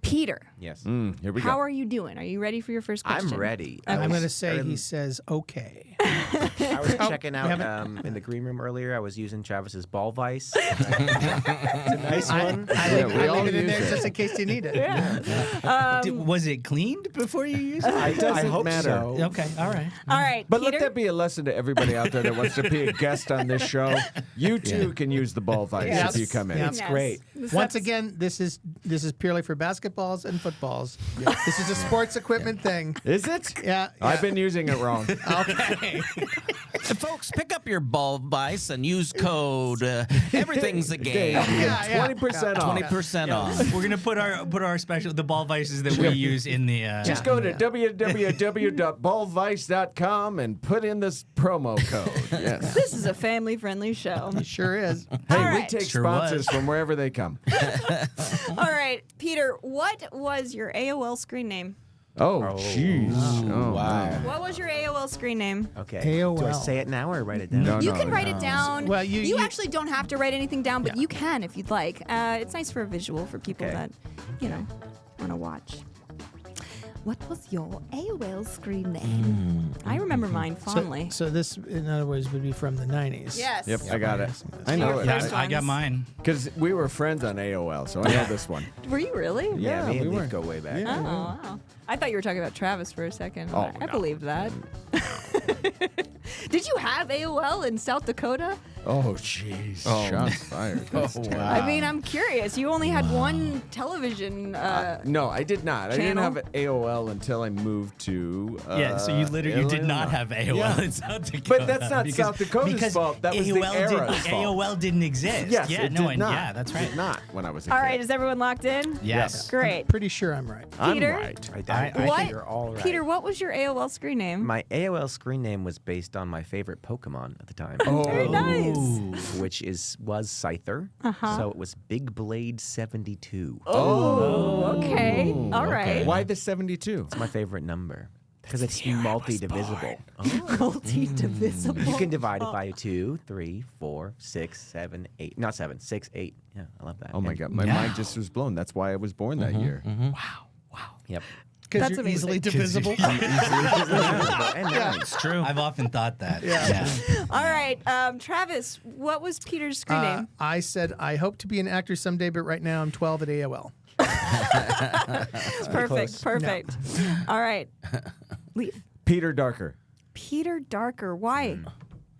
Peter, Yes. Here we how go. are you doing? Are you ready for your first question? I'm ready. I'm going to say he says okay. I was checking out in the green room earlier. I was using Travis's ball vise. It's a nice one. I we all leave it in use there it. just in case you need it. Was it cleaned before you used it? I doesn't hope matter. so. Okay, all right. All right. But Peter? let that be a lesson to everybody out there that wants to be a guest on this show. You too can use the ball vice Yes. if you come in. Yeah. It's great. Once again, this is purely for basketballs and footballs. This is a sports equipment thing. Is it? Yeah. I've been using it wrong. Okay. Folks, pick up your ball vice and use code Everything's a Game. Yeah. 20% off. 20% off. We're gonna put our special the ball vices that we use in the. Just go to www.ballvice.com and put in this promo code. Yes. This is a family-friendly show. It sure is. Hey, All we right. take Sure sponsors was. from wherever they come. All right, Peter, what was your AOL screen name? Oh, jeez. Oh, wow. man. What was your AOL screen name? Okay. AOL. Do I say it now or write it down? No, You no, can write no. it down. Well, you actually don't have to write anything down, but you can if you'd like. It's nice for a visual for people Okay. that, want to watch. What was your AOL screen name? I remember mine fondly. So this, in other words, would be from the 90s. Yes. Yep, I got it. I know Your it. first I got ones. mine. Because we were friends on AOL, so I know this one. Were you really? Yeah, me and we Leif were. go way back. Oh, wow. I thought you were talking about Travis for a second. Oh, I no. believed that. Did you have AOL in South Dakota? Oh, jeez. Shots fired. That's terrible. I mean, I'm curious. You only had one television. No, I did not. I didn't Channel? have AOL until I moved to. Yeah, so you literally did not Illinois. have AOL Yeah. in South Dakota. But that's not South Dakota's because fault. That was the AOL era's fault. AOL didn't exist. Yes, yeah, it no, did not. yeah, that's right. It did not when I was a All kid. right, is everyone locked in? Yes. Great. Pretty sure I'm right. I'm Peter? right. Right, I What? think you're all right. Peter, what was your AOL screen name? My AOL screen name was based on my favorite Pokemon at the time. Very nice. Which was Scyther. So it was Big Blade 72. Oh, okay. All right. Why the 72? It's my favorite number. Because it's multi-divisible. Multi-divisible. You can divide it by 2, 3, 4, 6, 7, 8. Not 7, 6, 8. Yeah, I love that. Oh, my God. My mind just was blown. That's why I was born that year. Yep. Because That's you're easily amazing. divisible. And nice. It's true. I've often thought that. Yeah. All right. Travis, what was Peter's screen name? I said, I hope to be an actor someday, but right now I'm 12 at AOL. Perfect. Perfect. All right. Leif. Peter Darker. Peter Darker. Why?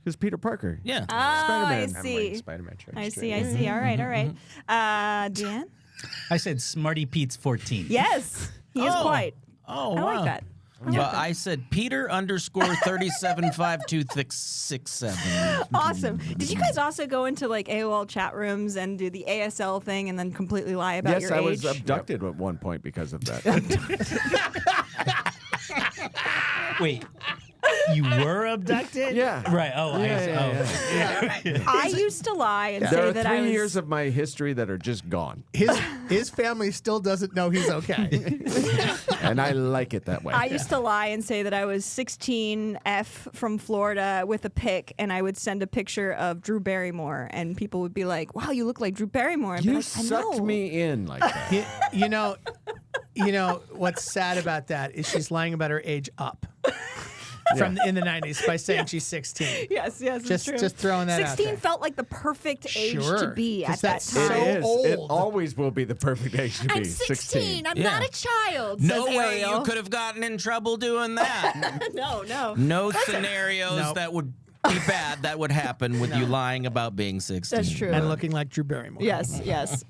Because Peter Parker. Yeah. Oh, I Spider-Man. I'm wearing see. Spider-Man shirt. I see. I see. All right. All right. Dan? I said Smarty Pete's 14. Yes. He is quite. Oh, I wow. like that. Well, I said Peter _375267. Awesome. Did you guys also go into like AOL chat rooms and do the ASL thing and then completely lie about Yes, your I age? was abducted at one point because of that. Wait. You were abducted? Yeah. Right. Oh, I used to lie and There say are that 3 I was. years of my history that are just gone. His family still doesn't know he's okay. And I like it that way. I used to lie and say that I was 16F from Florida with a pic, and I would send a picture of Drew Barrymore, and people would be like, "Wow, you look like Drew Barrymore." I'd be You like, I sucked know. me in like that. you know what's sad about that is she's lying about her age up from in the 90s by saying she's 16. Yes, it's Just- true. just throwing that out 16 there. felt like the perfect age to Sure, be 'cause at that that's time. so It is. It old. always will be the perfect age to be. I'm 16. I'm Yeah. not a child. No says way Ariel. you could have gotten in trouble doing that. No. No scenarios Nope. that would be bad that would happen with you lying about being 16. That's true. And looking like Drew Barrymore. Yes.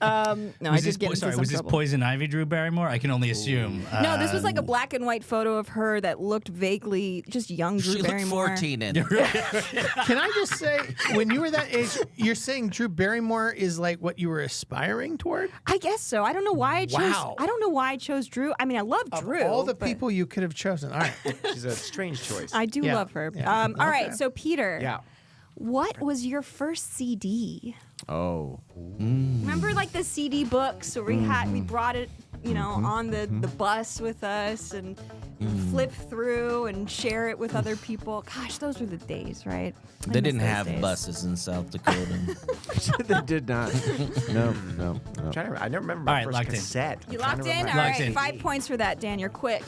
No, I Was did get into some was this trouble. Poison Ivy Drew Barrymore? I can only assume. No, this was like a black and white photo of her that looked vaguely just young Drew She looked Barrymore. 14 in it. Can I just say, when you were that age, you're saying Drew Barrymore is like what you were aspiring toward? I guess so. I don't know why I chose. Wow. I don't know why I chose Drew. I mean, I love Of Drew. all the but people you could have chosen. All right. She's a strange choice. I do Yeah. love her. Yeah. All right, so Peter. Yeah. What was your first CD? Oh. Remember, like the CD books where we brought it, on the bus with us and flip through and share it with other people. Gosh, those were the days, right? I They miss didn't those have days. buses in South Dakota. They did not. No. I'm trying to, I never remember All my right, first locked in. cassette. You I'm trying locked to in? All remember my right, Locked in. 5 points for that, Dan. You're quick.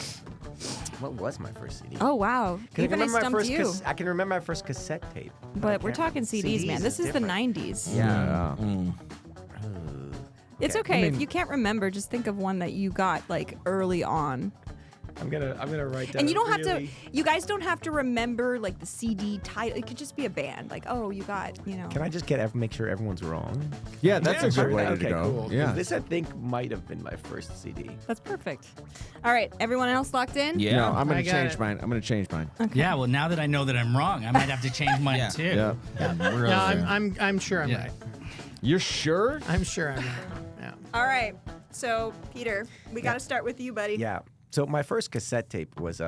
What was my first CD? Oh, wow. 'Cause Even I stumped you. I can remember my first cassette tape. But we're can't- talking CDs, man. This is the different. 90s. Yeah. It's okay. If you can't remember, just think of one that you got like early on. I'm gonna write down. And you don't have really- to, you guys don't have to remember like the CD title. It could just be a band. Like, oh, you got, Can I just make sure everyone's wrong? Yeah, that's a Sure. good way Okay, to go. cool. 'Cause Yeah. This I think might have been my first CD. That's perfect. All right. Everyone else locked in? Yeah. No, I'm I gonna got change it. mine. I'm gonna change mine. Yeah, well, now that I know that I'm wrong, I might have to change mine Yeah. too. Yeah. Really. No, I'm sure I'm Yeah. right. You're sure? I'm sure I'm right. Yeah. All right. So, Peter, we got to start with you, buddy. Yeah. So my first cassette tape was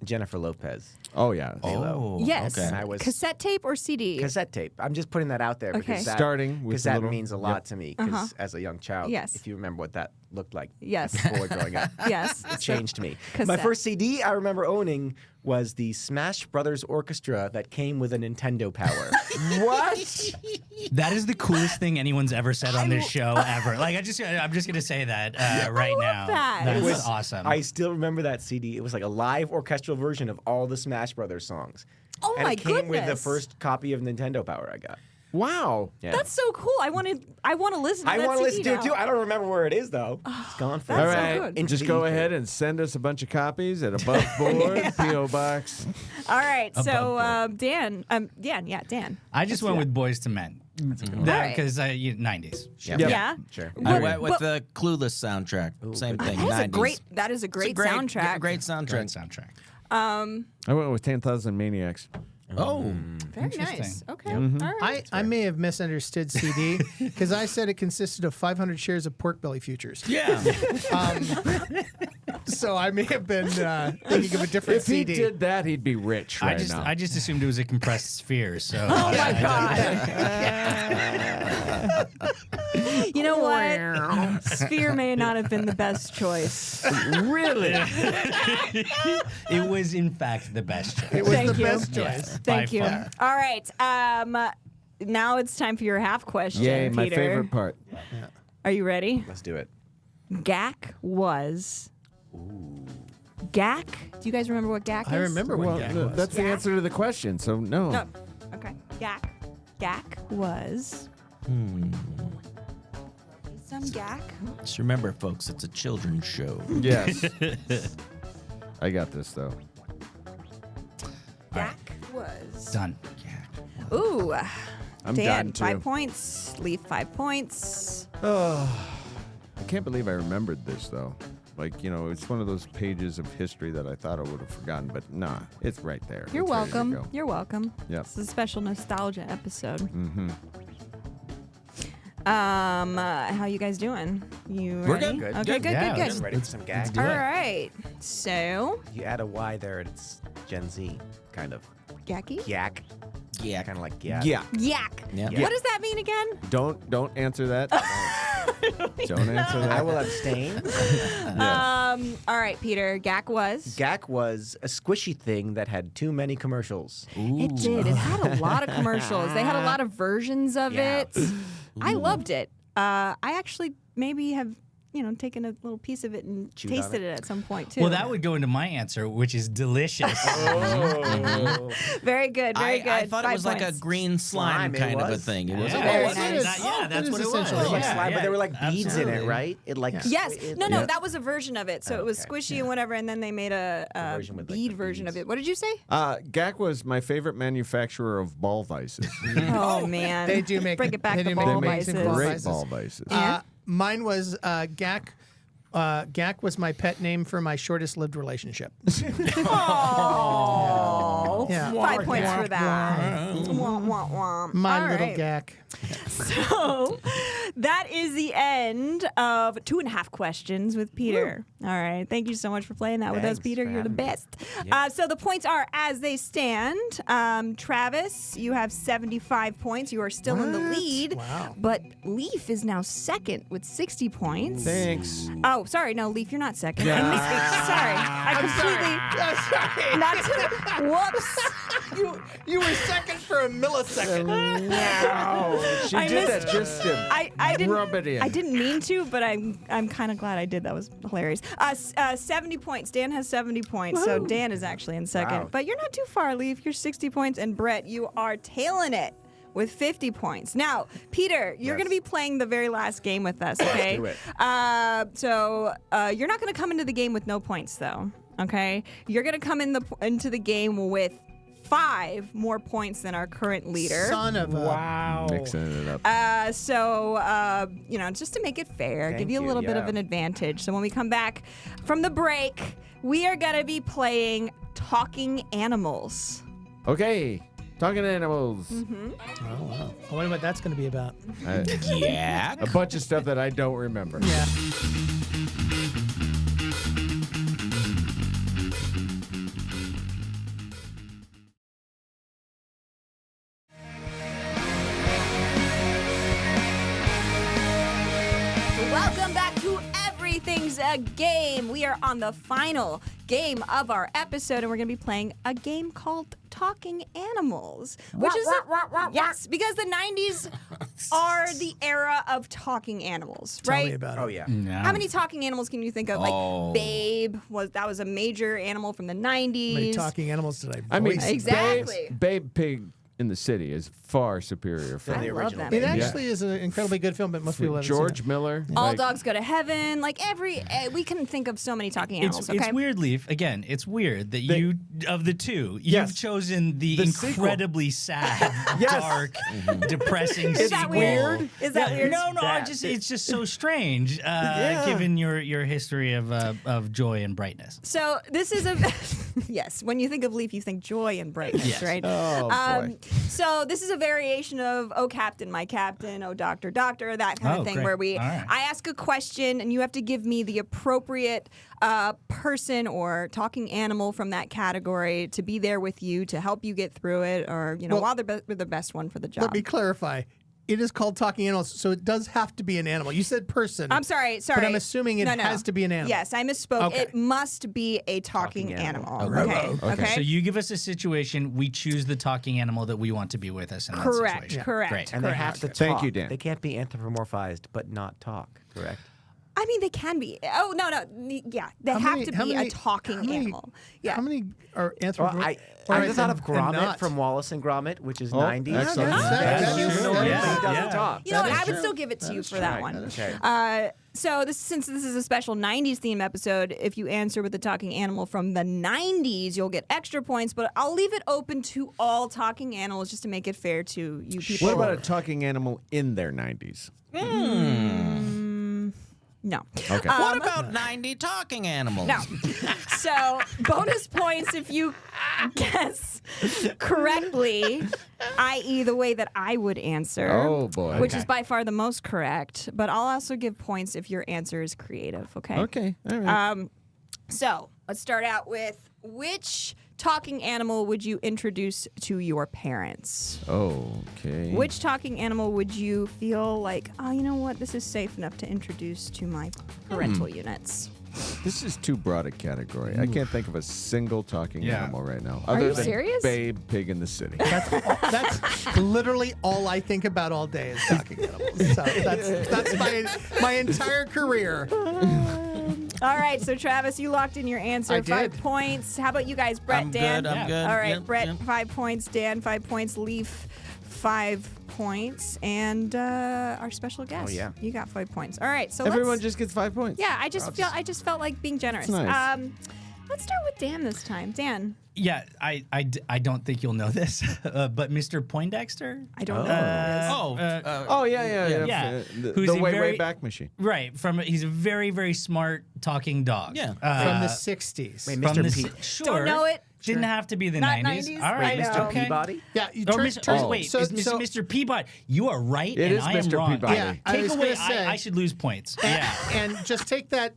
Jennifer Lopez. Oh yeah. Oh. Yes. Okay. And I was Cassette tape or CD? cassette tape. I'm just putting that out there Okay. because that, Starting with because a that little- means a lot to me. Because as a young child, Yes. if you remember what that looked like Yes. before growing up, Yes. it changed me. My Cassette. first CD I remember owning was the Smash Brothers Orchestra that came with a Nintendo Power. What? That is the coolest thing anyone's ever said on this show ever. Like I'm just gonna say that right love now. that. That's It was- awesome. I still remember that CD. It was like a live orchestral version of all the Smash Brothers songs. Oh and my it came with the goodness. first copy of Nintendo Power I got. Wow. Yeah. That's so cool. I want to listen to I that want to CD listen to it now. too. I don't remember where it is though. It's gone for That's All so right. good. Into Just the go ether. ahead and send us a bunch of copies at Above Board PO Box. All right. So, Above Dan. Dan. I just went with Boys to Men. right. Because 90s. Yeah. Sure. I went with the Clueless soundtrack. Same thing. That is 90s. a great. That is a It's great, a soundtrack. Great soundtrack. Great soundtrack. I went with 10,000 Maniacs. Oh. Very Interesting. nice. Okay. All right. I may have misunderstood CD because I said it consisted of 500 shares of pork belly futures. Yeah. So I may have been thinking of a different If he CD. did that, he'd be rich right now. I just assumed it was a compressed sphere. So Oh my God. You know what? Sphere may not have been the best choice. Really? it was in fact the best choice. It was Thank the you. best choice. Thank By you. far. All right. Now it's time for your half question. Yay, my Peter. favorite part. Are you ready? Let's do it. GAC was. GAC? Do you guys remember what GAC is? I remember what Well, GAC no, was. that's the answer to the question, so no. No. Okay. GAC. GAC was. Some GAC. Just remember, folks, it's a children's show. Yes. I got this, though. GAC was. Done. Ooh. I'm Dan, done, too. 5 points. Leaf, 5 points. I can't believe I remembered this, though. Like, it's one of those pages of history that I thought I would have forgotten, but nah, it's right there. You're It's ready to welcome. go. You're welcome. Yep. It's a special nostalgia episode. Mm-hmm. How you guys doing? You We're ready? good. Okay, good, Yeah, good, I'm good. ready for some gags. All right. So, You add a Y there, and it's Gen Z, kind of. Gacky? Yak. Yeah. Kind of like yak. Yeah. Yak. Yeah. What does that mean again? Don't answer that. Don't answer that. I will abstain. Yes. All right, Peter. Gack was. Gak was a squishy thing that had too many commercials. It did. It had a lot of commercials. They had a lot of versions of Yeah. it. I loved it. I actually maybe have taken a little piece of it and Chewed on tasted it. it at some point too. Well, that would go into my answer, which is delicious. Very good, very good. I thought it 5 was like a points. green slime Slime, it kind of a was. thing. It Yeah. was Very a nice. That's what it was. essentially It was like Yeah, slime, but there were like beads in absolutely. it, right? It like Yes. it- No, that was a version of it. So it was okay. squishy and whatever, and then they made a version with, like, bead the version of beads. it. What did you say? GAC was my favorite manufacturer of ball vices. Oh man, They do make bring it back they to do make ball they make amazing vices. ball great vices. ball vices. Mine was GAC. GAC was my pet name for my shortest lived relationship. Oh, Yeah. 5 points for that. Wah, wah, wah. My All little right. GAC. So that is the end of 2.5 questions with Peter. All right. Thank you so much for playing that with us, Thanks Peter. for You're the having me. best. So the points are as they stand. Travis, you have 75 points. You are still in the lead. Wow. But Leif is now second with 60 points. Thanks. Oh, sorry. No, Leif, you're not second. I missed it. Sorry. I completely. Not to, whoops. You were second for a millisecond. She I did missed- that just to I didn't. rub it in. I didn't mean to, but I'm kind of glad I did. That was hilarious. 70 points. Dan has 70 points, so Dan is actually in second. Wow. But you're not too far, Leif. You're 60 points, and Brett, you are tailing it with 50 points. Now, Peter, you're going to be playing the very last game with us. Okay. do it. So you're not going to come into the game with no points, though. Okay. You're going to come into the game with 5 more points than our current leader. Son of a. Wow. Mixing it up. Just to make it fair, give Thank you a you, little bit of yeah. an advantage. So when we come back from the break, we are going to be playing Talking Animals. Okay. Talking animals. Oh, wow. I wonder what that's going to be about. Yeah. A bunch of stuff that I don't remember. Yeah. Welcome back to Everything's a Game. We are on the final game of our episode, and we're going to be playing a game called Talking Animals, which is yes, because the 90s are the era of talking animals, Tell right? me about it. Oh yeah. How many talking animals can you think of? Like Oh. Babe was a major animal from the 90s. How many talking animals did I I mean, voice? Exactly. Babe Pig in the City is far superior. Than From I the love original. that. It movie. actually is an incredibly good film, but most people haven't seen George it. Miller. All like, dogs go to heaven. Like we can think of so many talking animals. It's Okay. weird, Leif. Again, it's weird that you, of the two, Yes. you've chosen the sequel. incredibly sad, Yes. dark, depressing Is that sequel. weird? Is that weird? No, That- it's just so strange, given your history of joy and brightness. So this is a yes. When you think of Leaf, you think joy and brightness, Yes. right? Oh, boy. So this is a variation of "Oh Captain, my Captain," "Oh Doctor, Doctor," that kind Oh, of thing, great. where we All right. I ask a question and you have to give me the appropriate person or talking animal from that category to be there with you to help you get through it, or Well, while they're the best one for the job. Let me clarify. It is called talking animals, so it does have to be an animal. You said person. I'm sorry. But I'm assuming it has to be an animal. Yes, I misspoke. Okay. It must be a talking animal. animal. Okay. So you give us a situation, we choose the talking animal that we want to be with us in that Correct. situation. Correct. Great. And they have to talk. Thank you, Dan. They can't be anthropomorphized but not talk, correct? I mean, they can be. Oh no. Yeah, they have to be a talking animal. Yeah. How many are Well, anthropomorphic? I just thought of and Gromit not? from Wallace and Gromit, which is 90s. excellent. That is Human true. origin, Yeah, he doesn't yeah. talk. You know what? That is I would true. still give it to you for that one. Okay. So since this is a special 90s theme episode, if you answer with the talking animal from the 90s, you'll get extra points, but I'll leave it open to all talking animals just to make it fair to you people. What about a talking animal in their 90s? No. Okay. What about 90 talking animals? No. So bonus points if you guess correctly, i.e. the way that I would answer. Oh, boy. Which is by far the most correct. But I'll also give points if your answer is creative, okay? Okay. All right. So let's start out with which talking animal would you introduce to your parents? Okay. Which talking animal would you feel like, oh, you know what, this is safe enough to introduce to my parental units? This is too broad a category. I can't think of a single talking Yeah. animal right now. Are other you than serious? Babe Pig in the City. That's literally all I think about all day is talking animals. So that's my entire career. All right, so Travis, you locked in your answer. I 5 did. points. How about you guys? Brett, I'm Dan? good, I'm good. All right, Yep, Brett, yep. 5 points. Dan, 5 points. Leif, 5 points. And our special guest. Oh, yeah. You got 5 points. All right, so Everyone let's... just gets 5 points. Yeah, I just felt like being generous. That's nice. Let's start with Dan this time. Dan, Yeah, I don't think you'll know this, but Mr. Poindexter? I don't know who it is. Oh, yeah. Yeah. The, Who's a way very- back machine. Right, he's a very, very smart talking dog. Yeah. From the 60s. Wait, From Mr. the Pete. Sure. Don't know it. Didn't have to be the Not 90s. 90s? All right, I know. Mr. okay. Peabody? Yeah, you Or turn, Mr. turn, wait, so, is so, Mr. Peabody? You are right, It and is I am Mr. wrong. Peabody. Yeah, I Take was away. gonna say- I should lose points. Yeah. and just take that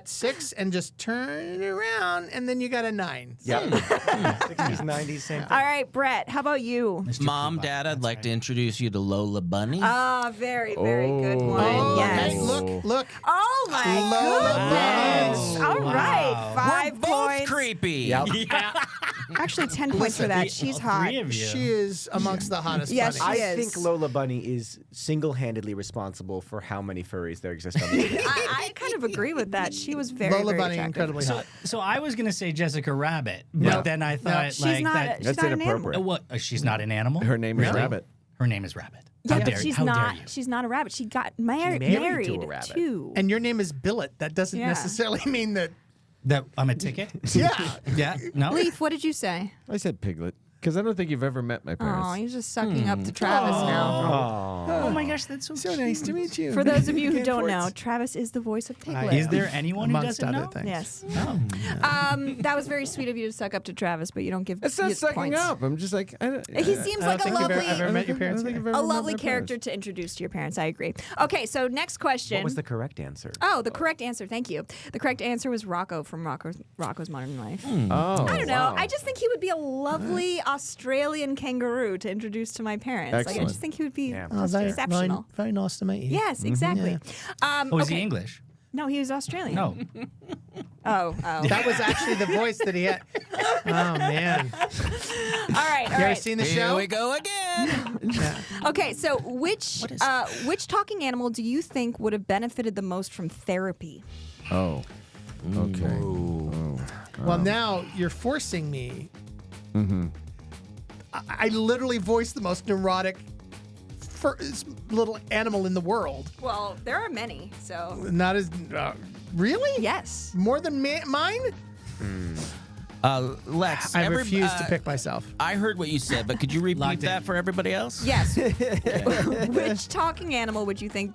6 and just turn it around, and then you got a 9. Yep. 60s, 90s, same thing. All right, Brett, how about you? Mom, Dad, I'd like to introduce you to Lola Bunny. Ah, very, very good one. Oh, yes. okay. Look. Oh my goodness! All right, 5 We're both points. creepy. Yep. Actually, 10 points for that. She's hot. Three of you. She is amongst the hottest Yes, bunnies. she I is. think Lola Bunny is single-handedly responsible for how many furries there exist on the internet. I kind of agree with that. She was very, Lola very Bunny, attractive. incredibly hot. So I was gonna say Jessica Rabbit, but No. then I thought She's like not. that. She's That's not an inappropriate. animal. What? She's not an animal. Her name is Really? Rabbit. Her name is Rabbit. Yeah, How but dare she's how not. dare you? She's not a rabbit. She got married married to a rabbit. too. And your name is Billet. That doesn't Yeah. necessarily mean that. That I'm a ticket. Yeah. Yeah. No. Leif, what did you say? I said Piglet because I don't think you've ever met my parents. Oh, he's just sucking up to Travis now. Oh my gosh, that's so, So cute. nice to meet you. For those of you who don't Gantvoorts. know, Travis is the voice of Piglet. Is there anyone who Amongst doesn't other know? things. Yes. No. That was very sweet of you to suck up to Travis, but you don't give. It's not you sucking points. up. I'm just like. He seems like a lovely, I've ever met your parents. either. a lovely character to introduce to your parents. I agree. Okay, so next question. What was the correct answer? Oh, the correct answer. Thank you. The correct answer was Rocco from Rocco's Modern Life. Oh, I don't know. wow. I just think he would be a lovely Australian kangaroo to introduce to my parents. Like, I Excellent. just think he would be Yeah. just exceptional. Very nice to meet you. Yes, exactly. Oh, is okay. he English? No, he was Australian. No. Oh. That was actually the voice that he had. Oh, man. All right. All You ever right. seen the Here show? we go again. Okay, so which talking animal do you think would have benefited the most from therapy? Oh. Okay. Oh. Well, now you're forcing me. Mm-hmm. I literally voiced the most neurotic little animal in the world. Well, there are many, so Not as really? yes. More than mine? Lex, I refuse to pick myself. I heard what you said, but could you repeat Locked that in. for everybody else? Yes. Which talking animal would you think?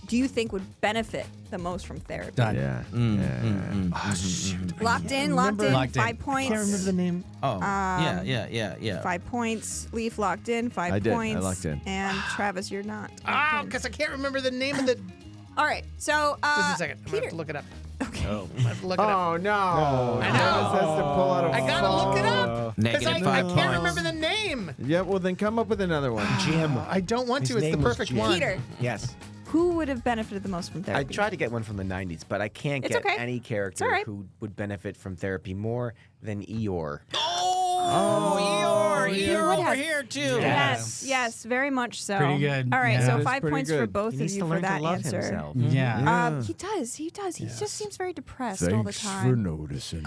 Do you think would benefit the most from therapy? Done. Yeah. Oh, shoot. Locked in. Locked in. 5 points. I can't remember the name. Oh, yeah. 5 points. Leaf locked in. 5 I did. I points. locked in. And Travis, you're not. Oh, because I can't remember the name of the. All right. So Just a second. I'm gonna Peter. have to look it up. Okay. I'm gonna have to look it up. Oh no! I know. Has to pull out a I gotta look it up. Because Negative I 5 can't points. remember the name. Yeah, well then come up with another one. Jim. I don't want to. His It's the name was perfect Jim. one. Peter, Yes. who would have benefited the most from I therapy? tried to get one from the 90s, but I can't It's get okay. any character all right. who would benefit from therapy more than Eeyore. Oh, you you're would over have- here too. Yes, very much so. Pretty good. All right, Yeah. so That is 5 pretty points for good. both He of needs you to for learn that to love answer. himself. Yeah. He does. He just seems very depressed Thanks all the for time. noticing.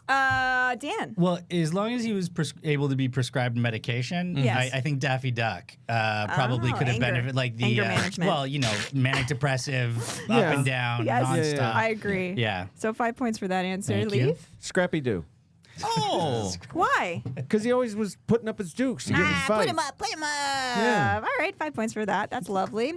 Dan. Well, as long as he was able to be prescribed medication, Yes. I think Daffy Duck probably Oh, could have anger. benefited, like the Anger management. well, manic depressive, Yeah. up and down, Yes, nonstop. I agree. Yeah. So 5 points for that answer. Thank you. Leaf. Scrappy Doo. Oh, Why? Because he always was putting up his dukes to get in fights. Put him up. Yeah. All right, 5 points for that. That's lovely.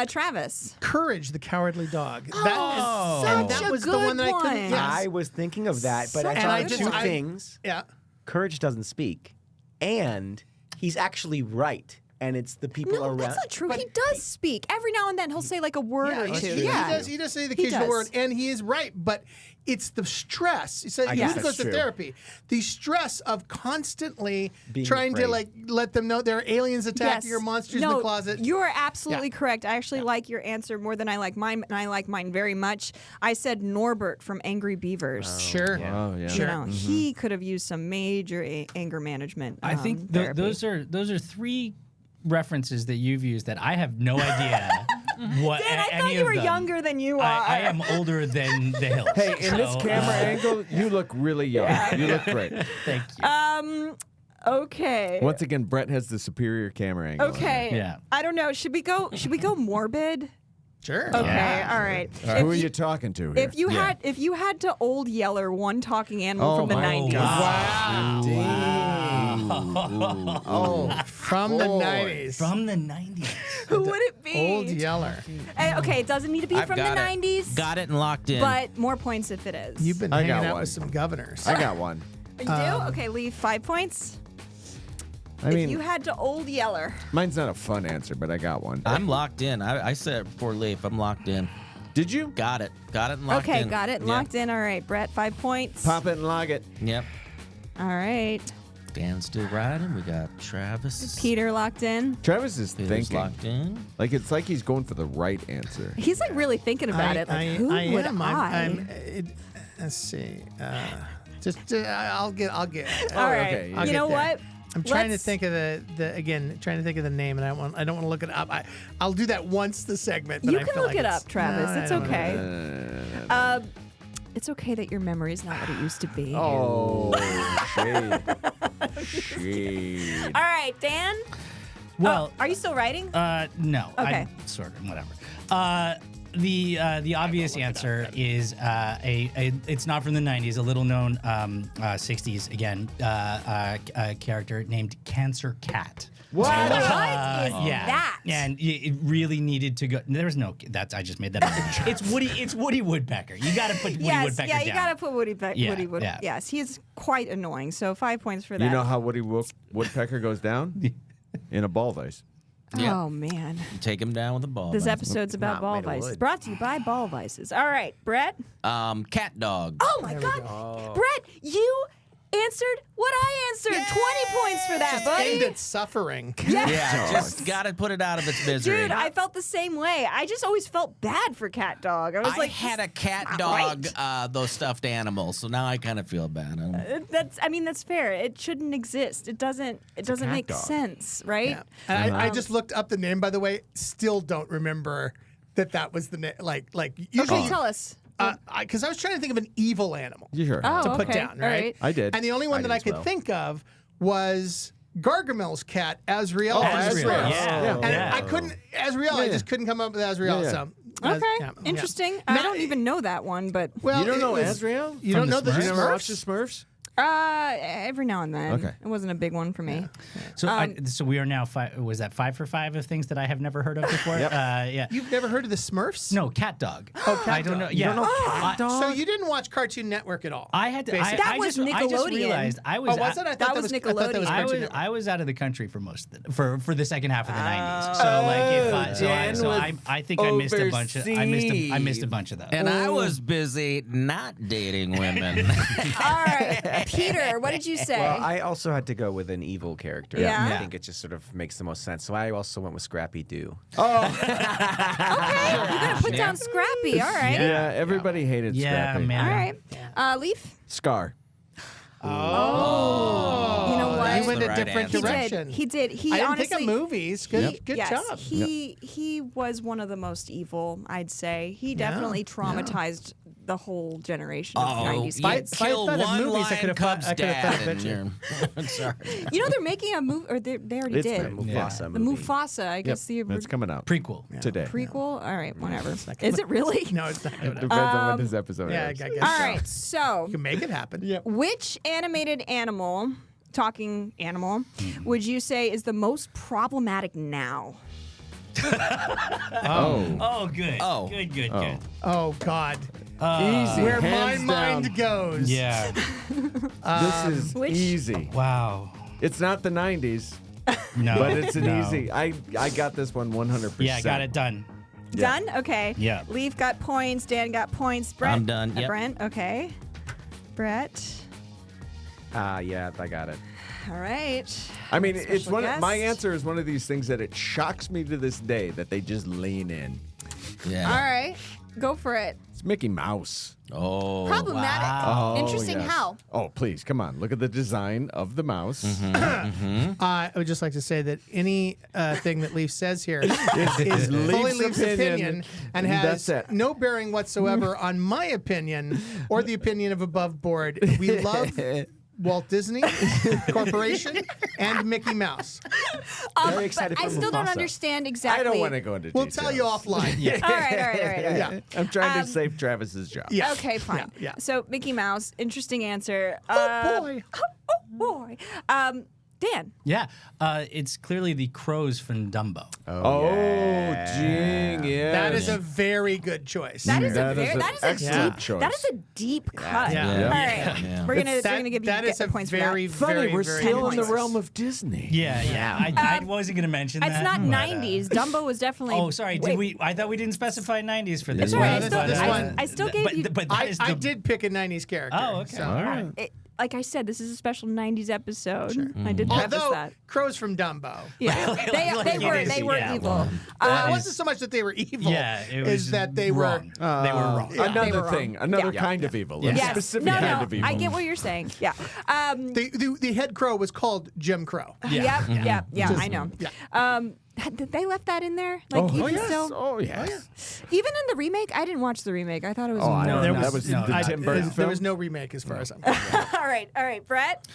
Travis. Courage, the Cowardly Dog. Oh, and such that a was the good one that I couldn't. one. Yes. I was thinking of that, but I Such a thought good of one. two I- things. Yeah. Courage doesn't speak, and he's actually right. and it's the people No, around. that's not true. He does speak. Every now and then he'll say like a word or two. He does say the He occasional does. word, and he is right. But it's the stress. He said I he guess goes that's to true. therapy. The stress of constantly Being trying to afraid. like let them know there are aliens attacking or monsters in the closet. You are absolutely correct. I actually like your answer more than I like mine, and I like mine very much. I said Norbert from Angry Beavers. Sure. Oh, yeah. You know, he could have used some major anger management. I think therapy. those are three references that you've used that I have no idea what Dan, I any thought you of were them. younger than you are. I am older than the hills. Hey, in this so, camera angle, you look really young. You look great. Thank you. Okay. Once again, Brett has the superior camera angle. Okay. Yeah. I don't know. Should we go morbid? Sure. Okay. Yeah. All right. Who are you talking to here? If you had to Old Yeller one talking animal Oh from the my 90s. Wow. Oh, from the 90s. From the 90s. Who would it be? Old Yeller. Okay, it doesn't need to be I've from the got it. 90s. Got it and locked in. But more points if it is. You've been I hanging got out one. with some governors. I got one. You do? Okay, leave 5 points. I If mean, you had to Old Yeller. mine's not a fun answer, but I got one. I'm locked in. I said it before Leif. I'm locked in. Did you? Got it and locked in. Okay, got it. Yep. Locked in. All right, Brett, 5 points. Pop it and log it. Yep. All right. Dan's still riding. We got Travis. Peter locked in. Travis is Peter's thinking. locked in. Like, it's like he's going for the right answer. He's like really thinking about it. Like, who would am. I? Let's see. I'll get. All okay, right. I'll You get know there. what? I'm trying Let's- to think of trying to think of the name, and I don't want to look it up. I'll do that once the segment. But You I can feel look like it it's- up, Travis. No, I It's don't okay. It's okay that your memory is not what it used to be. Oh, shade. Shade. All right, Dan. Well, Are you still writing? no. Okay. Sort of, whatever. The obvious answer is it's not from the 90s, a little known 60s again character named Cancer Cat. What is Yeah, that? and it really needed to go. There was no. I just made that up. It's Woody Woodpecker. You got to put Woody Yes, Woodpecker yeah, down. you gotta put Woody. Yeah, Woody Wood. yeah. Yes, he is quite annoying. So 5 points for that. You know how Woody Woodpecker goes down? In a ball vise. Yeah. Oh man, You take him down with a ball. this man. episode's about Not ball made of vices. wood. Brought to you by Ball Vices. All right, Brett. Cat dog. Oh my God, Brett, you answered what I answered. 20 points for that, Aimed buddy. at suffering. Yeah, just got to put it out of its misery. Dude, I felt the same way. I just always felt bad for Cat Dog. I was I like, had a cat not dog, right. those stuffed animals, so now I kind of feel bad. that's fair. It shouldn't exist. It doesn't make dog. sense, right? Yeah. And I just looked up the name, by the way. Still don't remember that was the name. Like usually. Okay, tell us. Because I was trying to think of an evil animal You sure? Oh, to put okay. down, All right? I did. And the only one that did I as could well. think of was Gargamel's cat, Azrael. Oh, from the Azrael. Smurfs. Yeah. And I couldn't, Azrael, I just couldn't come up with Azrael. Yeah, yeah. So, Okay, yeah. interesting. I don't even know that one, but Well, You don't it know was- Azrael? You From don't the know the Smurfs? You never watched the Smurfs? Smurfs? every now and then. Okay. It wasn't a big one for me. So, so we are now was that 5 for 5 of things that I have never heard of before? Yeah. You've never heard of the Smurfs? No, Cat Dog. Oh, Cat I don't know. Dog. Yeah. You don't know Cat Dog? So you didn't watch Cartoon Network at all? I had to. Basically. That I was just Nickelodeon. realized I was. Oh, was it? I thought That was I thought that was Nickelodeon. Cartoon Network. I was out of the country for most of for the second half of the 90s. So like if I think I missed a bunch of I missed a bunch of those. And I was busy not dating women. All right, Peter, what did you say? Well, I also had to go with an evil character. Yeah. I think it just sort of makes the most sense. So I also went with Scrappy Doo. Okay, you're gonna put down Scrappy. All right. Yeah, everybody hated Yeah, Scrappy. man. All right. Leaf. Scar. You know what? He went the a right different answer. direction. He did. He I didn't honestly. think of movies. Good yes, job. He was one of the most evil, I'd say. He definitely traumatized the whole generation of 90s you kids. kill thought of one movies, I lion could've cub's thought- I could've thought of dad and Richard. you're- Sorry. You know, they're making a movie, or they already It's did. the Mufasa The movie. Mufasa, I guess the It's coming out Prequel. today. prequel. All right, whatever. Is it really? No, it's not. It depends on when this episode Yeah, I is. guess All so. right, so You can make it happen. Yep. which animated animal, talking animal, would you say is the most problematic now? Oh, good. Oh. Good. Oh God. Easy. Where my hands mind down. goes. Yeah. This is Which- easy. Wow. It's not the 90s. No, but it's an no. easy. I got this one 100%. Yeah, got it done. Yeah. Done? Okay. Yeah. Leif got points. Dan got points. Brett. I'm done, yep. Brent. Okay. Brett. Yeah, I got it. All right. I mean, it's Special one. My guest. answer is one of these things that it shocks me to this day that they just lean in. Yeah. All right. Go for it. It's Mickey Mouse. Oh. Problematic. Oh, Interesting yes. how? Oh, please, come on. Look at the design of the mouse. I would just like to say that any thing that Leif says here is Leif's fully Leif's opinion opinion, and and has that's it. no bearing whatsoever on my opinion or the opinion of Above Board. We love Walt Disney Corporation and Mickey Mouse. Very excited But I for still don't Mufasa. understand I exactly. don't want to go into We'll details. tell you offline. Yeah. All right. Yeah. I'm trying to save Travis's job. Yeah. Okay, fine. Yeah. So Mickey Mouse, interesting answer. Oh, boy. Oh boy. Dan. Yeah, it's clearly the crows from Dumbo. Oh, jing, yeah. That is a very good choice. That is That a very is an that is a excellent deep choice. That is a deep cut. Yeah. All right. Yeah. We're gonna give you that is a points very, for that. very, Funny, we're very still good in the choice. realm of Disney. Yeah. I wasn't gonna mention that. It's not but, 90s. Dumbo was definitely. Oh, sorry. Wait. Did we? I thought we didn't specify 90s for this. It's all right. Well, I this still, one- I still gave you. But that is I the. did pick a 90s character. Oh, okay. so- All right. Like I said, this is a special 90s episode. I did preface Although that. crows from Dumbo. Yeah, they were yeah, evil. well, It wasn't so much that they were evil. Yeah, it was is that they wrong. were. They were wrong. they were Another wrong. thing, another Yeah. kind of evil. Yeah. A Yes. specific No, kind of evil. I get what you're saying. Yeah. The head crow was called Jim Crow. Yeah. Yeah. I know. Yeah. Did they left that in there? Like even yes. still, Oh, yes. even in the remake, I didn't watch the remake. I thought it was. Oh, I No, don't there know. was- That was no, the I- Tim Burton There film. was no remake as far as I'm concerned. all right, Brett.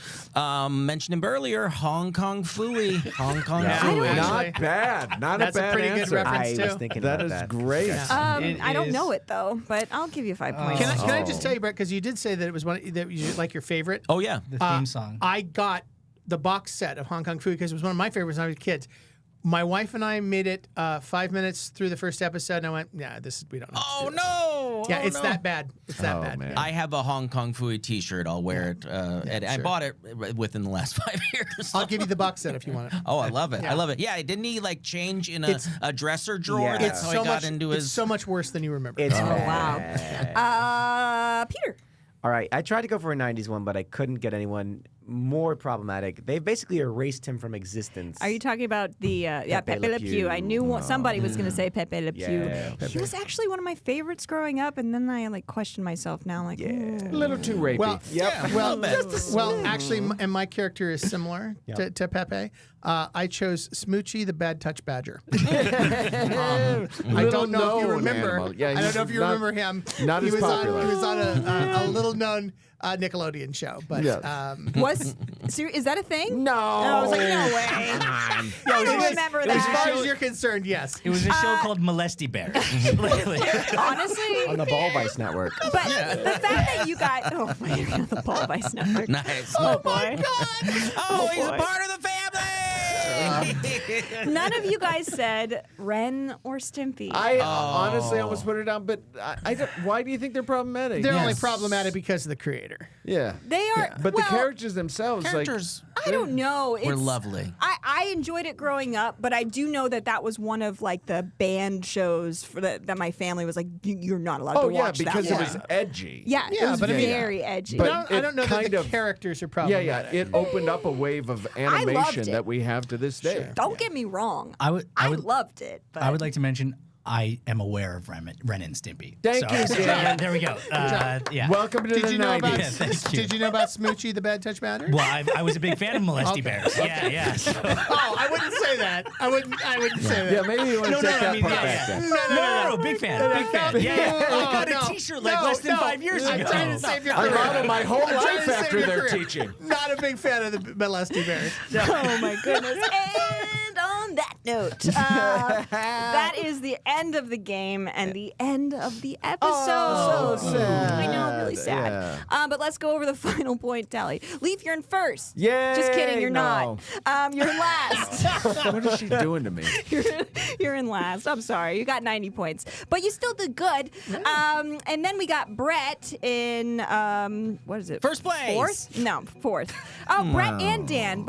Mentioned him earlier, Hong Kong Phooey. Hong Kong don't Phooey. actually- Not bad. Not That's a a bad pretty good answer. reference. I too. was thinking That about is that. great. It I don't is- know it though, but I'll give you 5 points. Can I just tell you, Brett, because you did say that it was one that you like your favorite. Oh yeah. The theme song. I got the box set of Hong Kong Food because it was one of my favorites when I was a kid. My wife and I made it 5 minutes through the first episode, and I went, "Yeah, we don't." Have to Oh do this." no. Yeah, Oh, it's no. that bad. It's that Oh, bad. man. I have a Hong Kong Phooey T-shirt. I'll wear it, and I sure. bought it within the last 5 years. I'll give you the box set if you want it. Oh, I love it. Yeah. I love it. Yeah, didn't he like change in a dresser drawer? Yeah. That's It's how so he got much. into It's his. so much worse than you remember. It's wow. Peter. All right, I tried to go for a 90s one, but I couldn't get anyone more problematic. They basically erased him from existence. Are you talking about the Pepe Le Pew? I knew somebody was going to say Pepe Le Pew. Yeah. He was actually one of my favorites growing up, and then I like questioned myself. Now I'm like, A little too rapey. Well, Yep. well, actually, and my character is similar to Pepe. I chose Smoochie the Bad Touch Badger. I don't know if you known remember. animal. Yeah, I don't he's know if you not- remember him. not he as was popular. On, he was on a little known Nickelodeon show, but Yeah. is that a thing? No. I was like, no way. I don't remember as that. far as you're concerned, yes. It was a show called Molesty Bear. Honestly, on the Ball Vice Network. but the fact that you got my God, the Ball Vice Network. Nice. Oh boy. Oh, he's a boy. part of the family. None of you guys said Ren or Stimpy. I honestly almost put it down, but I don't, why do you think they're problematic? They're only Yes. problematic because of the creator. Yeah. They are, But well, the characters themselves, Characters I don't know. were It's, lovely. I enjoyed it growing up, but I do know that was one of like the band shows for that my family was like, you're not allowed like, to oh yeah, watch because that it one. was edgy. Yeah, it Yeah, was but I mean- very edgy. But I don't know that kind the of- characters are Yeah, problematic. yeah. It opened up a wave of animation it. that we have to this day. Don't get me wrong. I would loved it. But I would like to mention I am aware of Ren and Stimpy. Thank you, Dan. Yeah, there we go. Yeah. Welcome to Did the you know 90s. about? Yeah, thank you. Did you know about Smoochie the Bad Touch Badger? Well, I was a big fan of Molesty Bears. Yeah. So. Oh, I wouldn't say that. I wouldn't say that. Yeah, maybe you want to take that part back then. No, big fan. Big fan. Yeah. I got no. a T-shirt like less than 5 years ago. I'm trying to save your I career. modeled my whole I'm trying life to save after your their career. teaching. Not a big fan of the Molesty Bears. oh my goodness. And on that note, that is the end of the game and the end of the episode. Oh, so sad. I know, really sad. Yeah. But let's go over the final point tally. Leif, you're in first. Yay, Just kidding, you're no. not. You're in last. What is she doing to me? You're in last. I'm sorry. You got 90 points. But you still did good. And then we got Brett in, what is it? First place. Fourth? No, fourth. Oh, Brett and Dan.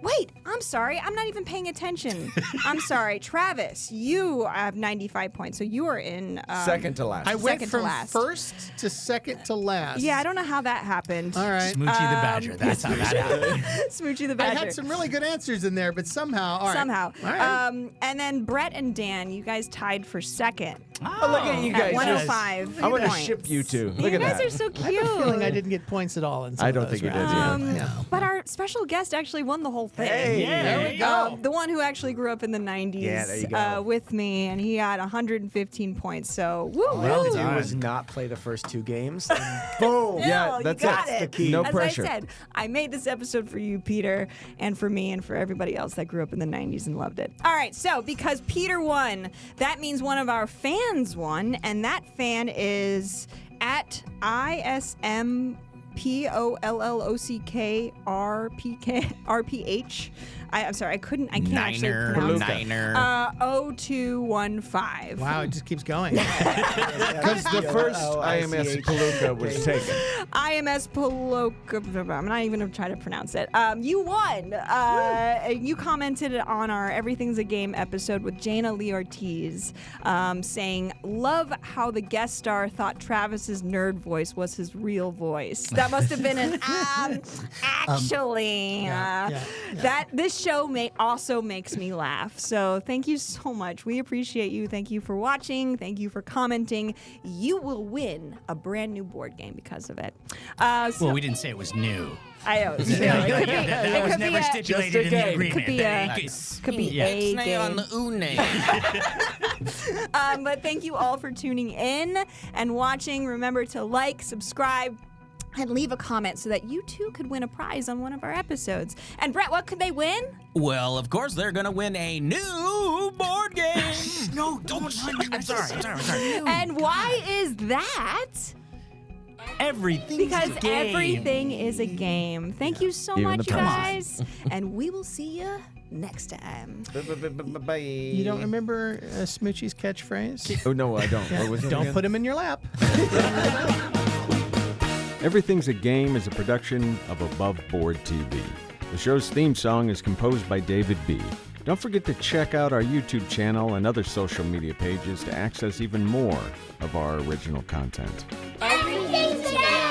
Wait, I'm sorry. I'm not even paying attention. I'm sorry. Travis, you have 95 points, so you are in... Second to last. I went Second to from last. first to second to last. Yeah, I don't know how that happened. All right. Smoochy the Badger. That's how that happened. Smoochie the I Badger. had some really good answers in there, but somehow, all right. Somehow. All right. And then Brett and Dan, you guys tied for second Oh, look at you at guys. 105 I'm going to points. ship you two. Look You at guys that. are so I cute. have a feeling I didn't get points at all in some I of don't those think you did, rounds. yeah. But our special guest actually won the whole thing. Hey, there we go. The one who actually grew up in the 90s Yeah, there you go. with me, and he had 115 points. So, woo All I had to do done. was not play the first 2 games. And boom. Yeah, you that's got it. it. the key. No As pressure. I said, I made this episode for you, Peter, and for me, and for everybody else that grew up in the 90s and loved it. All right, so because Peter won, that means one of our fans won, and that fan is at ISMPOLLOCKRPH. I'm sorry, I can't actually pronounce it. Niner. 0215. Wow, it just keeps going. Because the first IMS Palooka was taken. IMS Paloka. I'm not even going to try to pronounce it. You won. You commented on our Everything's a Game episode with Jana Lee Ortiz, saying, "Love how the guest star thought Travis's nerd voice was his real voice." That must have been an actually. That this show also makes me laugh. So thank you so much. We appreciate you. Thank you for watching. Thank you for commenting. You will win a brand new board game because of it. Well, we didn't say it was new. I know. That was never It stipulated in the agreement. could be a Stay on game. the Une. But thank you all for tuning in and watching. Remember to like, subscribe, and leave a comment so that you too could win a prize on one of our episodes. And Brett, what could they win? Well, of course, they're going to win a new board game. No, don't. I'm sorry. And why is that? Everything. Because everything is a game. Thank you so Even much, the you prize. guys. And we will see you next time. Bye. You don't remember Smoochie's catchphrase? Oh, no, I don't. What was it Don't again? put him in your lap. Everything's a Game is a production of Above Board TV. The show's theme song is composed by David B. Don't forget to check out our YouTube channel and other social media pages to access even more of our original content. Everything's a game.